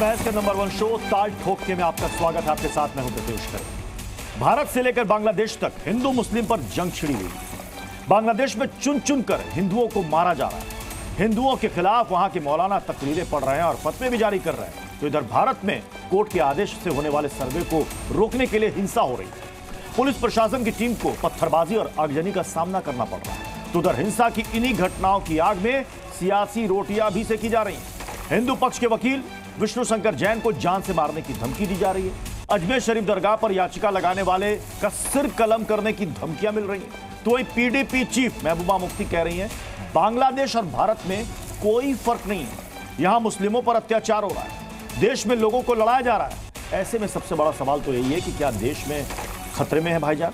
बहस के number 1 show ताल ठोक के में आपका स्वागत है। आपके साथ मैं हूं प्रत्युष कर। भारत से लेकर बांग्लादेश तक हिंदू मुस्लिम पर जंग छिड़ी हुई। बांग्लादेश में चुन चुन कर हिंदुओं को मारा जा रहा है। हिंदुओं के खिलाफ वहां के मौलाना तकरीरें पढ़ रहे हैं और फतवे भी जारी कर रहे हैं। तो इधर भारत में कोर्ट के आदेश से होने वाले सर्वे को रोकने के लिए हिंसा हो रही है। पुलिस प्रशासन की टीम को पत्थरबाजी और आगजनी का सामना करना पड़ रहा है। तो उधर हिंसा की इन्हीं घटनाओं की आग में सियासी रोटियां भी सेकी जा रही हैं। हिंदू पक्ष के वकील विष्णु शंकर जैन को जान से मारने की धमकी दी जा रही है। अजमेर शरीफ दरगाह पर याचिका लगाने वाले का सिर कलम करने की धमकियां मिल रही हैं। तो वही पीडीपी चीफ महबूबा मुफ्ती कह रही हैं बांग्लादेश और भारत में कोई फर्क नहीं है, यहां मुस्लिमों पर अत्याचार हो रहा है, देश में लोगों को लड़ाया जा रहा है। ऐसे में सबसे बड़ा सवाल तो यही है कि क्या देश में खतरे में है भाईजान?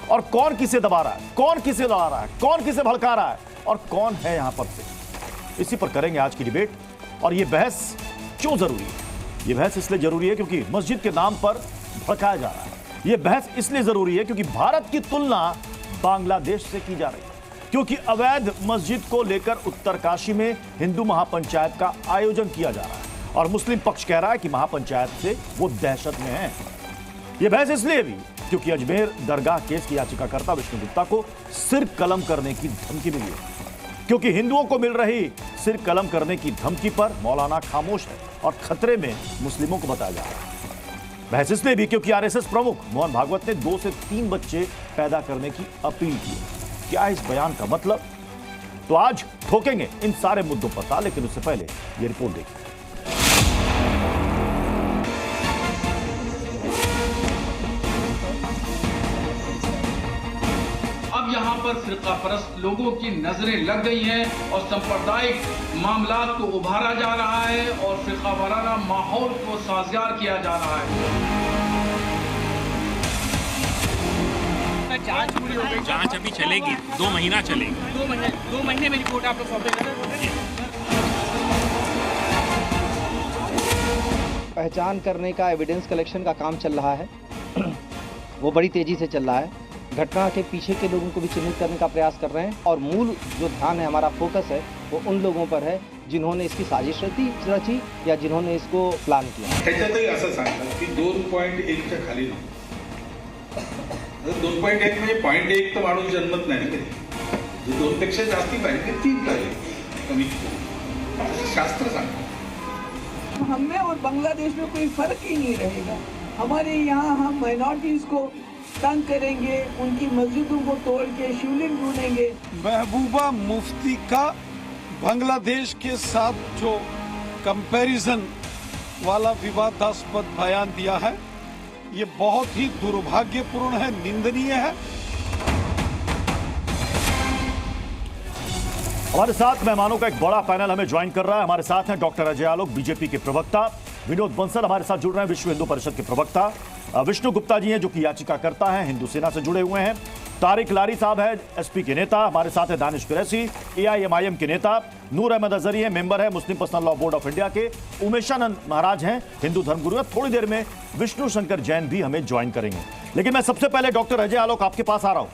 और कौन किसे दबा रहा है, कौन किसे लड़ा रहा है, कौन किसे भड़का रहा है और कौन है यहां पर से? इसी पर करेंगे आज की डिबेट। और यह बहस क्यों जरूरी है? यह बहस इसलिए जरूरी है क्योंकि मस्जिद के नाम पर भड़काया जा रहा है। यह बहस इसलिए जरूरी है क्योंकि भारत की तुलना बांग्लादेश से की जा रही है। क्योंकि अवैध मस्जिद को लेकर उत्तरकाशी में हिंदू महापंचायत का आयोजन किया जा रहा है और मुस्लिम पक्ष कह रहा है कि महापंचायत से वो दहशत में है। यह बहस इसलिए भी क्योंकि अजमेर दरगाह केस की याचिकाकर्ता विष्णु गुप्ता को सिर कलम करने की धमकी मिली है। क्योंकि हिंदुओं को मिल रही सिर कलम करने की धमकी पर मौलाना खामोश है और खतरे में मुस्लिमों को बताया जा रहा है। बहस इसलिए भी क्योंकि आरएसएस प्रमुख मोहन भागवत ने 2 से 3 बच्चे पैदा करने की अपील की है। क्या इस बयान का मतलब? तो आज ठोकेंगे इन सारे मुद्दों पर ताल, लेकिन उससे पहले ये रिपोर्ट देखिए। यहाँ पर फिरका परस्त लोगों की नजरें लग गई हैं और सांप्रदायिक मामलात को उभारा जा रहा है और फिरका वाराना माहौल को साजगार किया जा रहा है। जांच पूरी हो गई, जांच अभी चलेगी, 2 महीना चलेगी। 2 महीने में रिपोर्ट आप लोग सौंपेंगे। पहचान करने का, एविडेंस कलेक्शन का काम चल रहा है। वो बड़ी तेजी से चल रहा है। घटना के पीछे के लोगों को भी चिन्हित करने का प्रयास कर रहे हैं और मूल जो ध्यान है, हमारा फोकस है, वो उन लोगों पर है जिन्होंने इसकी साजिश रची या जिन्होंने इसको प्लान किया। त्याच्यातही असं सांगतात की 2.1च्या खाली 2.1 म्हणजे 0.1 तर माणूस जन्मत नाही ना कधी। जे 2 पेक्षा जास्ती पाहिजे ते 3 पाहिजे कमीत शास्त्र सांगतं। हमें और बांग्लादेश में कोई फर्क ही नहीं रहेगा। हमारे यहाँ हम माइनॉरिटीज को तंग करेंगे, उनकी मस्जिदों को तोड़ के शिवलिंग ढूंढेंगे। महबूबा मुफ्ती का बांग्लादेश के साथ जो कंपैरिजन वाला विवादास्पद बयान दिया है, ये बहुत ही दुर्भाग्यपूर्ण है, निंदनीय है। हमारे साथ मेहमानों का एक बड़ा पैनल हमें ज्वाइन कर रहा है। हमारे साथ हैं डॉक्टर अजय आलोक, बीजेपी के प्रवक्ता, विनोद बंसल हमारे साथ जुड़ रहे हैं, विश्व हिंदू परिषद के प्रवक्ता, विष्णु गुप्ता जी हैं जो कि याचिकाकर्ता हैं, हिंदू सेना से जुड़े हुए हैं, तारिक लारी साहब है एसपी के नेता, हमारे साथ है दानिश कुरैशी एआईएमआईएम के नेता, नूर अहमद अजहरी है मेंबर है Muslim personal law board of India के, उमेशानंद महाराज हैं हिंदू धर्मगुरु है। थोड़ी देर में विष्णु शंकर जैन भी हमें ज्वाइन करेंगे। लेकिन मैं सबसे पहले डॉक्टर अजय आलोक आपके पास आ रहा हूं।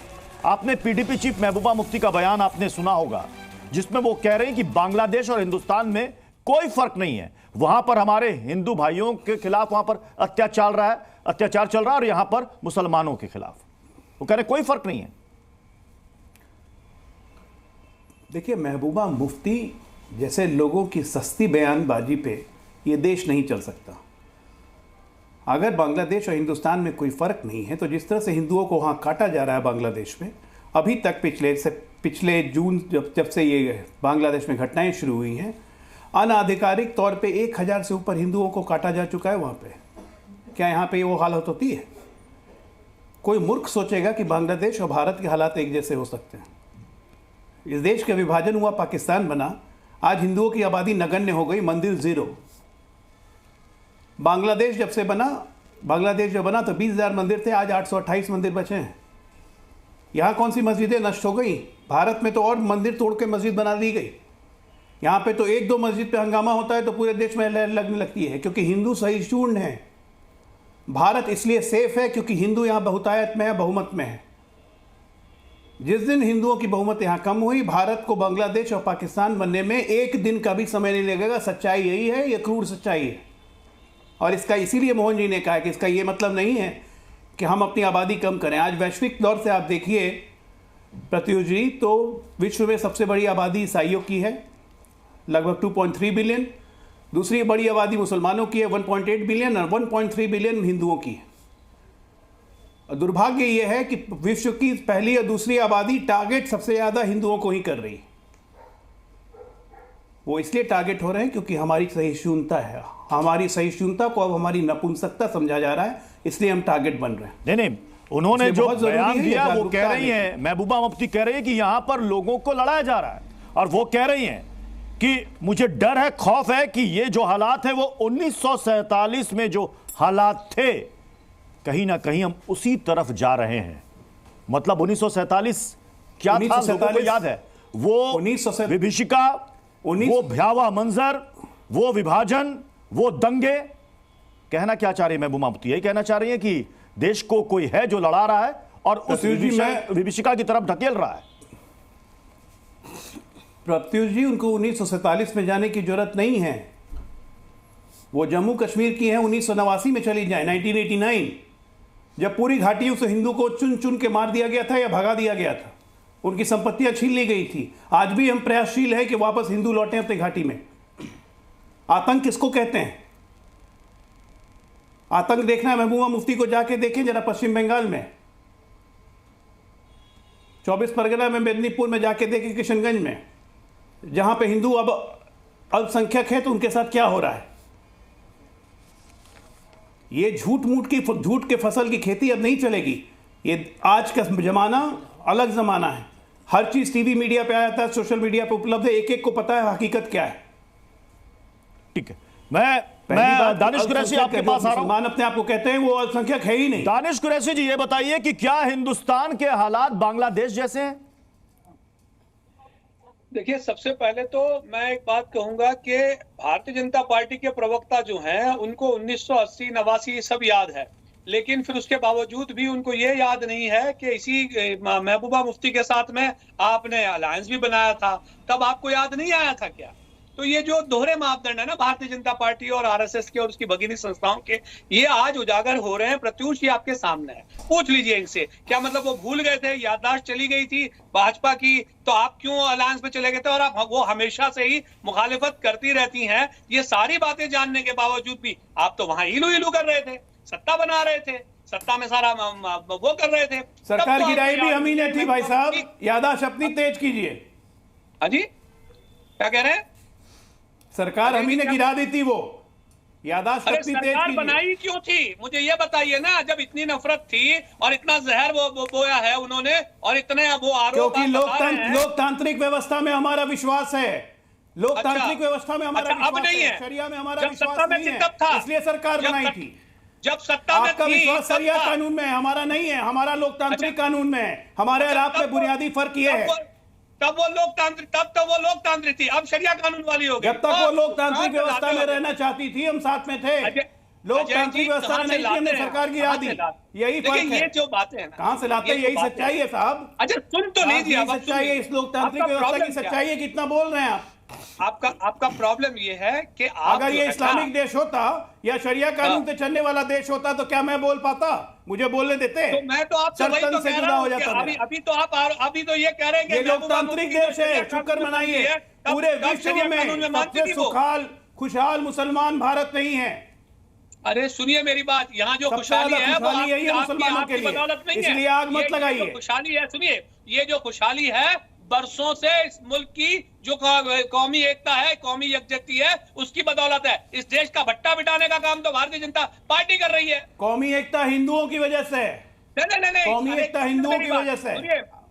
आपने पीडीपी चीफ महबूबा मुफ्ती का बयान आपने सुना होगा, जिसमें वो कह रहे हैं कि बांग्लादेश और हिंदुस्तान में कोई फर्क नहीं है, वहां पर हमारे हिंदू भाइयों के खिलाफ वहां पर अत्याचार चल रहा है और यहां पर मुसलमानों के खिलाफ वो कह रहे कोई फर्क नहीं है। देखिए, महबूबा मुफ्ती जैसे लोगों की सस्ती बयानबाजी पे ये देश नहीं चल सकता। अगर बांग्लादेश और हिंदुस्तान में कोई फर्क नहीं है तो जिस तरह से हिंदुओं को वहां काटा जा रहा है बांग्लादेश में, अभी तक पिछले जून जब से ये बांग्लादेश में घटनाएं शुरू हुई हैं, अनाधिकारिक तौर पे 1000 से ऊपर हिंदुओं को काटा जा चुका है वहाँ पे। क्या यहाँ पे वो हालत होती है? कोई मूर्ख सोचेगा कि बांग्लादेश और भारत के हालात एक जैसे हो सकते हैं? इस देश का विभाजन हुआ, पाकिस्तान बना, आज हिंदुओं की आबादी नगण्य हो गई, मंदिर 0। बांग्लादेश जब बना तो 20,000 मंदिर थे, आज 828 मंदिर बचे हैं। यहाँ कौन सी मस्जिदें नष्ट हो गई? भारत में तो और मंदिर तोड़ के मस्जिद बना दी गई। यहाँ पे तो 1-2 मस्जिद पे हंगामा होता है तो पूरे देश में लहर लगने लगती है, क्योंकि हिंदू सहिष्णु हैं। भारत इसलिए सेफ है क्योंकि हिंदू यहाँ बहुतायत में है, बहुमत में है। जिस दिन हिंदुओं की बहुमत यहाँ कम हुई, भारत को बांग्लादेश और पाकिस्तान बनने में एक दिन का भी समय नहीं लगेगा। सच्चाई यही है, ये क्रूर सच्चाई है। और इसका इसीलिए मोहन जी ने कहा कि इसका ये मतलब नहीं है कि हम अपनी आबादी कम करें। आज वैश्विक दौर से आप देखिए प्रत्युष जी, तो विश्व में सबसे बड़ी आबादी ईसाइयों की है, लगभग 2.3 बिलियन। दूसरी बड़ी आबादी मुसलमानों की है, 1.8 बिलियन, और 1.3 बिलियन हिंदुओं की है। और दुर्भाग्य ये है कि विश्व की पहली और दूसरी आबादी टारगेट सबसे ज़्यादा हिंदुओं को ही कर रही है। वो इसलिए टारगेट हो रहे हैं क्योंकि हमारी सहिष्णुता है, हमारी सहिष्णुता को अब हमारी नपुंसकता समझा जा रहा है, इसलिए हम टारगेट बन रहे हैं। नहीं, उन्होंने जो बयान दिया वो कह जागरूकता रही हैं, महबूबा मुफ्ती कह रही है कि यहां पर लोगों को लड़ाया जा रहा है, और वो कह रही हैं कि मुझे डर है, खौफ है कि ये जो हालात है वो 1947 में जो हालात थे, कहीं ना कहीं हम उसी तरफ जा रहे हैं। मतलब 1947 क्या था, लोगों को याद है? वो विभीषिका, वो भयावह मंजर, वो विभाजन, वो दंगे। कहना क्या चाह रही है महबूबा मुफ्ती? यही कहना चाह रही है कि देश को कोई है जो लड़ा रहा है और उस विभीषिका की तरफ ढकेल रहा है। प्रत्युष जी, उनको 1947 में जाने की जरूरत नहीं है। वो जम्मू कश्मीर की है, 1989 में चली जाए, 1989, जब पूरी घाटियों से हिंदू को चुन चुन के मार दिया गया था या भगा दिया गया था, उनकी संपत्तियां छीन ली गई थी। आज भी हम प्रयासशील है कि वापस हिंदू लौटें अपनी घाटी में। आतंक किसको कहते हैं? आतंक देखना है महबूबा मुफ्ती को जाके देखें जरा पश्चिम बंगाल में, 24 परगना में, मेदिनीपुर में जाके देखें, किशनगंज में, जहां पे हिंदू अब अल्पसंख्यक है तो उनके साथ क्या हो रहा है। ये झूठ के फसल की खेती अब नहीं चलेगी। ये आज का जमाना अलग जमाना है। हर चीज टीवी मीडिया पे आ जाता है, सोशल मीडिया पे उपलब्ध है, एक एक को पता है हकीकत क्या है। ठीक है, मैं दानिश कुरैशी आपके पास आ रहा हूं। अपने आप को कहते हैं, वो अल्पसंख्यक है ही नहीं। दानिश कुरैशी जी, ये बताइए कि क्या हिंदुस्तान के हालात बांग्लादेश जैसे हैं? देखिए, सबसे पहले तो मैं एक बात कहूंगा कि भारतीय जनता पार्टी के प्रवक्ता जो हैं उनको 1980-89 सब याद है, लेकिन फिर उसके बावजूद भी उनको ये याद नहीं है कि इसी महबूबा मुफ्ती के साथ में आपने अलायंस भी बनाया था, तब आपको याद नहीं आया था क्या? तो ये जो दोहरे मापदंड है ना भारतीय जनता पार्टी और आरएसएस के और उसकी भगिनी संस्थाओं के, ये आज उजागर हो रहे हैं। प्रत्युष, ये आपके सामने है, पूछ लीजिए इनसे, क्या मतलब वो भूल गए थे, याददाश्त चली गई थी भाजपा की, तो आप क्यों अलायंस में चले गए थे? और आप वो हमेशा से ही मुखालिफत करती रहती हैं। ये सारी बातें जानने के बावजूद भी आप तो वहां इलू इलू कर रहे थे, सत्ता बना रहे थे, सत्ता में सारा वो कर रहे थे। सरकार गिराई भी हम ही ने थी भाई साहब, याददाश्त अपनी तेज कीजिए। हाँ जी, क्या कह रहे हैं? सरकार हम ही ने गिरा दी थी, वो याददाश्त अपनी तेज कीजिए। बनाई क्यों थी, मुझे ये बताइए ना, जब इतनी नफरत थी और इतना जहर वो बोया है उन्होंने, और इतने वो आरोप। क्योंकि लोकतांत्रिक व्यवस्था में हमारा विश्वास है, लोकतांत्रिक व्यवस्था में हमारा विश्वास अब नहीं है, शरिया में हमारा विश्वास नहीं है, इसलिए सरकार बनाई थी। जब सत्ता में आपका विश्वास शरिया कानून में है, हमारा नहीं है, हमारा लोकतांत्रिक कानून में है। हमारे और आप में बुनियादी फर्क ये है, तब वो लोकतांत्रिक थी, अब शरिया कानून वाली हो गई। जब तक वो लोकतांत्रिक व्यवस्था में रहना चाहती थी, हम साथ में थे। लोकतांत्रिक व्यवस्था में नहीं थी, हमने सरकार गिरा दी। यही फर्क है। ये जो बातें हैं, कहां से लाते हैं? यही सच्चाई है साहब। अच्छा, सुन तो लीजिए, सच्चाई है, इस लोकतांत्रिक व्यवस्था की सच्चाई है। कितना बोल रहे हैं आप? आपका प्रॉब्लम ये है कि अगर ये इस्लामिक देश होता या शरिया कानून से चलने वाला देश होता तो क्या मैं बोल पाता? मुझे बोलने देते? तो मैं तो आपसे वही तो कह रहा हूं कि अभी तो ये कह रहे हैं कि ये लोकतांत्रिक देश है, शुक्र मनाइए। पूरे विश्व में सबसे खुशहाल मुसलमान भारत नहीं है। अरे सुनिए मेरी बात, यहाँ जो खुशहाली है वो मुसलमानों के लिए, बदौलत नहीं है, इसलिए आग मत लगाइए। खुशहाली है, सुनिए, ये जो खुशहाली है बरसों से इस मुल्क की जो कौमी एकता है, कौमी यकजहती है, उसकी बदौलत है। इस देश का भट्टा बिठाने का काम तो भारतीय जनता पार्टी कर रही है। कौमी एकता हिंदुओं की वजह से, नहीं, कौमी एकता हिंदुओं की वजह से।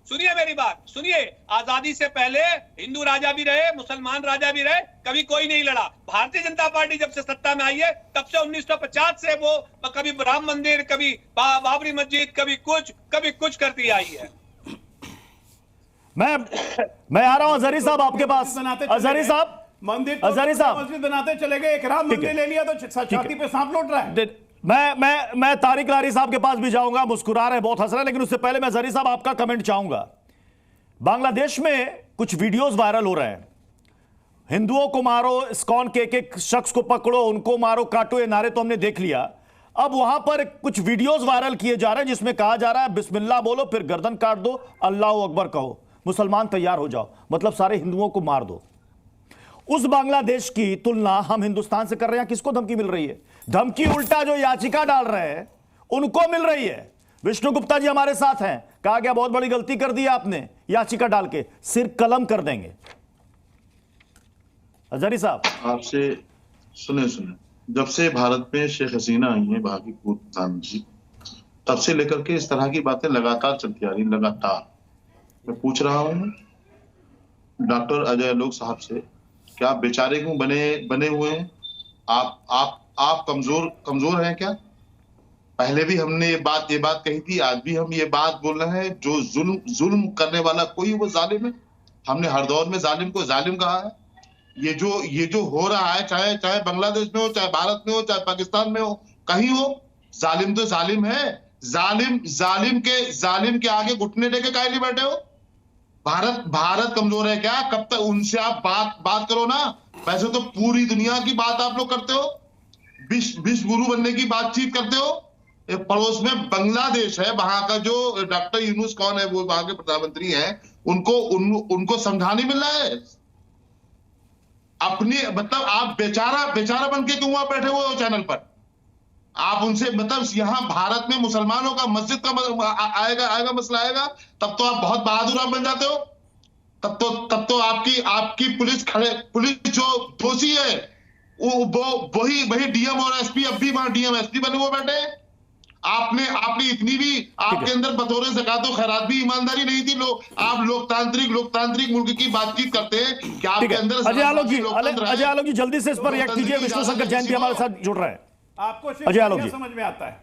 सुनिए मेरी बात, सुनिए, आजादी से पहले हिंदू राजा भी रहे, मुसलमान राजा भी रहे, कभी कोई नहीं लड़ा। भारतीय जनता पार्टी जब से सत्ता में आई है तब से 1950 से वो कभी राम मंदिर, कभी बाबरी मस्जिद, कभी कुछ करती आई है। मैं आ रहा हूं अजहरी साहब आपके पास। अजहरी साहब, मंदिर अजहरी साहब मस्जिद बनाते चले गए, एक राम मंदिर ले लिया तो छाती पे सांप लौट रहा है। मैं तारिक लारी साहब के पास भी जाऊंगा, मुस्कुरा रहे, बहुत हंस रहे हैं, लेकिन उससे पहले मैं अजहरी साहब आपका कमेंट चाहूंगा। बांग्लादेश में कुछ वीडियोस वायरल हो रहे हैं, हिंदुओं को मारो, इस्कॉन के एक शख्स को पकड़ो, उनको मारो, काटो, ये नारे तो हमने देख लिया। अब वहां पर कुछ वीडियोस वायरल किए जा रहे हैं जिसमें कहा जा रहा है बिस्मिल्लाह बोलो फिर गर्दन काट दो, अल्लाह अकबर कहो, मुसलमान तैयार हो जाओ, मतलब सारे हिंदुओं को मार दो। उस बांग्लादेश की तुलना हम हिंदुस्तान से कर रहे हैं। किसको धमकी मिल रही है? धमकी उल्टा जो याचिका डाल रहे हैं उनको मिल रही है। विष्णु गुप्ता जी हमारे साथ हैं। कहा गया बहुत बड़ी गलती कर दी आपने, याचिका डाल के सिर कलम कर देंगे। हजारी साहब, आपसे सुने जब से भारत में शेख हसीना आई है, वहां की पूर्व प्रधानमंत्री, तब से लेकर के इस तरह की बातें लगातार चलती आ रही। लगातार मैं पूछ रहा हूं डॉक्टर अजय आलोक साहब से, क्या बेचारे क्यों बने हुए हैं? आप कमजोर हैं क्या? पहले भी हमने ये बात कही थी, आज भी हम ये बात बोल रहे हैं, जो जुल्म करने वाला कोई वो जालिम है। हमने हर दौर में जालिम को जालिम कहा है। ये जो हो रहा है, चाहे बांग्लादेश में हो, चाहे भारत में हो, चाहे पाकिस्तान में हो, कहीं हो, जालिम तो जालिम है। जालिम के आगे घुटने टेके काहे नहीं बैठे हो? भारत कमजोर है क्या? कब तक उनसे आप बात करो ना। वैसे तो पूरी दुनिया की बात आप लोग करते हो, विश्व गुरु बनने की बातचीत करते हो। पड़ोस में बांग्लादेश है, वहां का जो डॉक्टर यूनुस कौन है, वो वहां के प्रधानमंत्री हैं, उनको समझा नहीं मिल रहा है। अपने मतलब आप बेचारा बन के क्यों वहां बैठे हुए हो चैनल पर? आप उनसे मतलब यहां भारत में मुसलमानों का मस्जिद का आएगा मसला आएगा, तब तो आप बहुत बहादुर आप बन जाते हो। तब तो आपकी पुलिस जो दोषी है वही डीएम और एसपी, अब भी वहां डीएम एसपी बने हुए बैठे हैं। आपने इतनी भी आपके अंदर बतौर ज़कातो खैरात भी ईमानदारी नहीं थी। आप लोकतांत्रिक मुल्क की बातचीत करते हैं कि आपके अंदर। अजय आलोक जी जल्दी से इस पर रिएक्ट कीजिए। विष्णु शंकर जैन भी हमारे साथ जुड़ रहा है। आपको अजय आलोक जी समझ में आता है?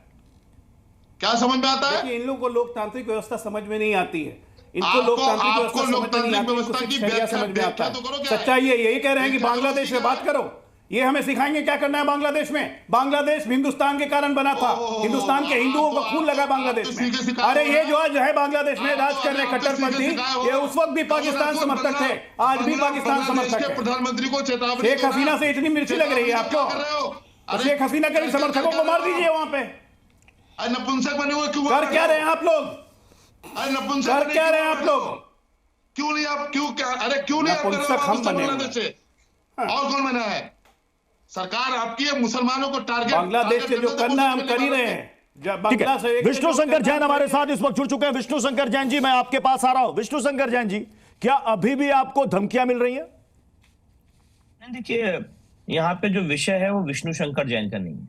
क्या समझ में आता है? इन लोगों को लोकतांत्रिक व्यवस्था समझ में नहीं आती है। इनको लोकतांत्रिक व्यवस्था समझ में आता है। सच्चाई यही कह रहे हैं कि बांग्लादेश में बात करो, ये हमें सिखाएंगे क्या करना है बांग्लादेश में। बांग्लादेश हिंदुस्तान के कारण बना था, हिंदुस्तान के हिंदुओं का खून लगा बांग्लादेश में। अरे ये जो आज है बांग्लादेश में राज कर रहे कट्टरपंथी, ये उस वक्त भी पाकिस्तान समर्थक थे, आज भी पाकिस्तान समर्थक है। प्रधानमंत्री को चेतावनी, शेख हसीना से इतनी मिर्ची लग रही है आपको? शेख हसीना के समर्थकों को मार दीजिए वहां पे। नपुंसक बने हुए क्यों? कर क्या रहे हैं आप लोग? कर क्या रहे हैं आप लोग? क्यों नहीं नपुंसक हम बने हुए। और कौन बना है? सरकार आपकी है, मुसलमानों को टारगेट बांग्लादेश से जो करना है हम कर ही रहे हैं। विष्णु शंकर जैन हमारे साथ इस वक्त जुड़ चुके हैं। विष्णु शंकर जैन जी, मैं आपके पास आ रहा हूं। विष्णु शंकर जैन जी, क्या अभी भी आपको धमकियां मिल रही हैं? देखिए, यहाँ पे जो विषय है वो विष्णु शंकर जैन का नहीं है।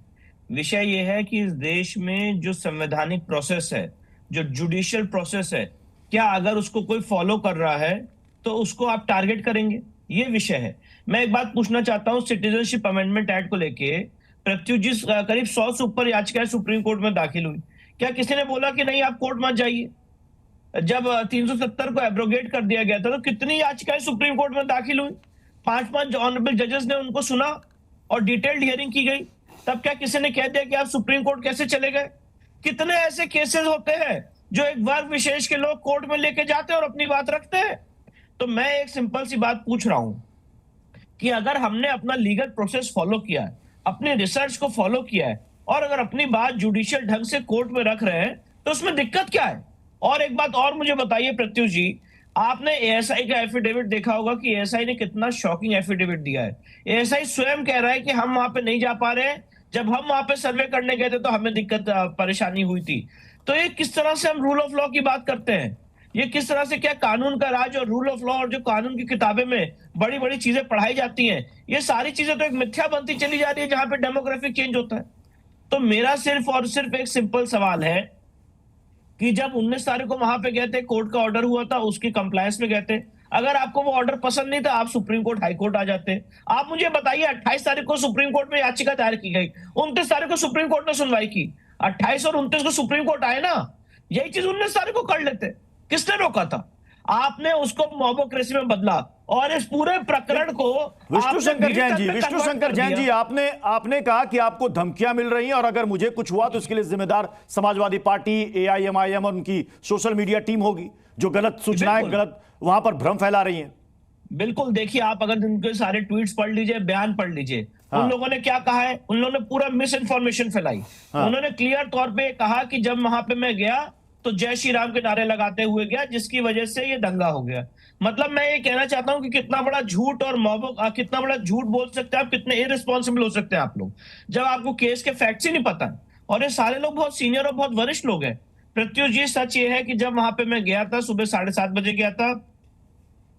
विषय ये है कि इस देश में जो संवैधानिक प्रोसेस है, जो जुडिशियल प्रोसेस है, क्या अगर उसको कोई फॉलो कर रहा है तो उसको आप टारगेट करेंगे? ये विषय है। मैं एक बात पूछना चाहता हूं, सिटीजनशिप अमेंडमेंट एक्ट को लेके प्रत्युष जी करीब 100 से ऊपर याचिकाएं सुप्रीम कोर्ट में दाखिल हुई। क्या किसी ने बोला कि नहीं आप कोर्ट मत जाइए? जब 370 को एब्रोगेट कर दिया गया था तो कितनी याचिकाएं सुप्रीम कोर्ट में दाखिल हुई? 5 ऑनरेबल जजेस ने उनको सुना और डिटेल्ड हियरिंग की गई। तब क्या किसी ने कह दिया कि आप सुप्रीम कोर्ट कैसे चले गए? कितने ऐसे केसेस होते हैं जो एक वर्ग विशेष के लोग कोर्ट में लेके जाते हैं और अपनी बात रखते हैं। तो मैं एक सिंपल सी बात पूछ रहा हूं कि अगर हमने अपना लीगल प्रोसेस फॉलो किया है, अपने रिसर्च को फॉलो किया है और अगर अपनी बात जुडिशियल ढंग से कोर्ट में रख रहे हैं तो उसमें दिक्कत क्या है? और एक बात और मुझे बताइए प्रत्युष जी, आपने एएसआई का एफिडेविट देखा होगा कि एएसआई ने कितना शॉकिंग एफिडेविट दिया है। एएसआई स्वयं कह रहा है कि हम वहां पे नहीं जा पा रहे हैं, जब हम वहां पे सर्वे करने गए थे तो हमें दिक्कत परेशानी हुई थी। तो ये किस तरह से हम रूल ऑफ लॉ की बात करते हैं? ये किस तरह से, क्या कानून का राज और रूल ऑफ लॉ और जो कानून की किताबें में बड़ी बड़ी चीजें पढ़ाई जाती हैं, ये सारी चीजें तो एक मिथ्या बनती चली जा रही है जहां पे डेमोग्राफिक चेंज होता है। तो मेरा सिर्फ और सिर्फ एक सिंपल सवाल है कि जब 19 तारीख को वहां पे गए थे, कोर्ट का ऑर्डर हुआ था, उसकी कंप्लायंस में गए थे, अगर आपको वो ऑर्डर पसंद नहीं था आप सुप्रीम कोर्ट हाई कोर्ट आ जाते। आप मुझे बताइए, 28 तारीख को सुप्रीम कोर्ट में याचिका दायर की गई, 29 तारीख को सुप्रीम कोर्ट ने सुनवाई की, 28 और 29 को सुप्रीम कोर्ट आए ना, यही चीज 19 तारीख को कर लेते। किसने रोका था? आपने उसको मोबोक्रेसी में बदला और इस पूरे प्रकरण को विष्णु शंकर जैन जी आपने कहा कि आपको धमकियां मिल रही हैं और अगर मुझे कुछ हुआ तो इसके लिए जिम्मेदार समाजवादी पार्टी, एआईएमआईएम और उनकी सोशल मीडिया टीम होगी जो गलत सूचनाएं, गलत वहां पर भ्रम फैला रही हैं। बिल्कुल, देखिए आप अगर उनके सारे ट्वीट्स पढ़ लीजिए, बयान पढ़ लीजिए, उन लोगों ने क्या कहा है, उन लोगों ने पूरा मिस इन्फॉर्मेशन फैलाई। उन्होंने क्लियर तौर पे कहा कि जब वहां पे मैं गया तो जय श्री राम के नारे लगाते हुए गया, जिसकी वजह से ये दंगा हो गया। मतलब मैं ये कहना चाहता हूं कि कितना बड़ा झूठ और कितना बड़ा झूठ बोल सकते हैं आप, कितने इररिस्पॉन्सिबल हो सकते हैं आप लोग, जब आपको केस के फैक्ट्स ही नहीं पता है। और ये सारे लोग बहुत सीनियर और बहुत वरिष्ठ लोग हैं। प्रत्युष जी, सच ये है कि जब वहां पे मैं गया था, सुबह 7:30 बजे गया था,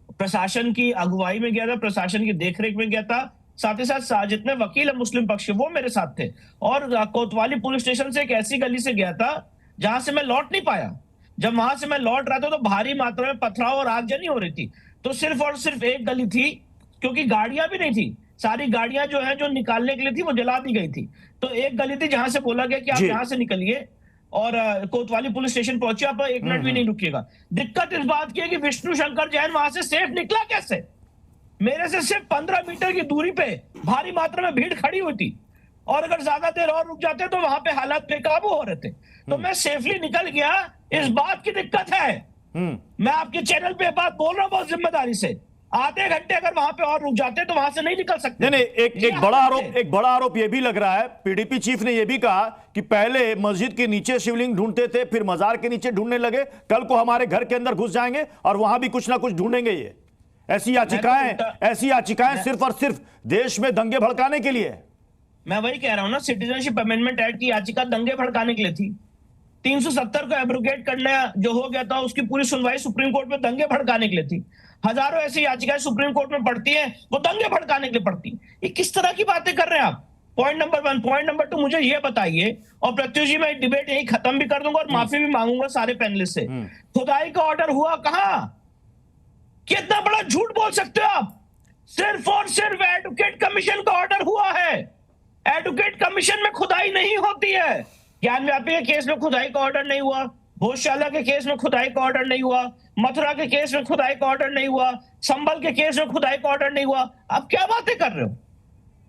प्रशासन की अगुवाई में गया था, प्रशासन की देखरेख में गया था, साथ ही साथ जितने वकील है मुस्लिम पक्ष के वो मेरे साथ थे। और कोतवाली पुलिस स्टेशन से एक ऐसी गली से गया था जहां से मैं लौट नहीं पाया। जब वहां से मैं लौट रहा था तो भारी मात्रा में पथराव और आगजनी हो रही थी। तो सिर्फ और सिर्फ एक गली थी, क्योंकि गाड़ियां भी नहीं थी, सारी गाड़ियां जो है जो निकालने के लिए थी वो जला दी गई थी। तो एक गली थी जहां से बोला गया कि आप यहां से निकलिए और कोतवाली पुलिस स्टेशन पहुंचे, आप 1 मिनट भी नहीं रुकिएगा। दिक्कत इस बात की है कि विष्णु शंकर जैन वहां से सेफ निकला कैसे? मेरे से सिर्फ 15 मीटर की दूरी पे भारी मात्रा में भीड़ खड़ी हुई थी, और अगर ज्यादा देर और रुक जाते तो वहां पे हालात बेकाबू हो रहे थे। तो मैं सेफली निकल गया। इस बात की दिक्कत है, मैं आपके चैनल पे बात बोल रहा हूं बहुत जिम्मेदारी से, आधे घंटे अगर वहां पे और रुक जाते तो वहां से नहीं निकल सकते। नहीं, एक बड़ा आरोप यह भी लग रहा है, पीडीपी चीफ ने यह भी कहा कि पहले मस्जिद के नीचे शिवलिंग ढूंढते थे, फिर मजार के नीचे ढूंढने लगे, कल को हमारे घर के अंदर घुस जाएंगे और वहां भी कुछ ना कुछ ढूंढेंगे। ये ऐसी याचिकाएं सिर्फ और सिर्फ देश में दंगे भड़काने के लिए। मैं वही कह रहा हूं ना, सिटीजनशिप अमेंडमेंट एक्ट की याचिका दंगे भड़काने के लिए थी। 370 को एब्रोगेट करने जो हो गया था, उसकी पूरी सुनवाई सुप्रीम कोर्ट में दंगे भड़काने के लिए थी। हजारों ऐसी याचिकाएं सुप्रीम कोर्ट में पड़ती हैं, वो दंगे भड़काने के लिए पड़ती। ये किस तरह की बातें कर रहे हैं आप? Point number 1। पॉइंट नंबर 2, मुझे ये बताइए, और प्रत्युष जी मैं डिबेट यही खत्म भी कर दूंगा और माफी भी मांगूंगा सारे पैनलिस्ट से, खुदाई का ऑर्डर हुआ कहां? कितना बड़ा झूठ बोल सकते हो आप? सिर्फ और सिर्फ एडवोकेट कमीशन का ऑर्डर हुआ है। एडवोकेट कमीशन में खुदाई नहीं होती है। ज्ञान व्यापी के केस में खुदाई का ऑर्डर नहीं हुआ, भोजशाला के केस में खुदाई का ऑर्डर नहीं हुआ, मथुरा के केस में खुदाई का ऑर्डर नहीं हुआ, संभल के केस में खुदाई का ऑर्डर नहीं हुआ। आप क्या बातें कर रहे हो?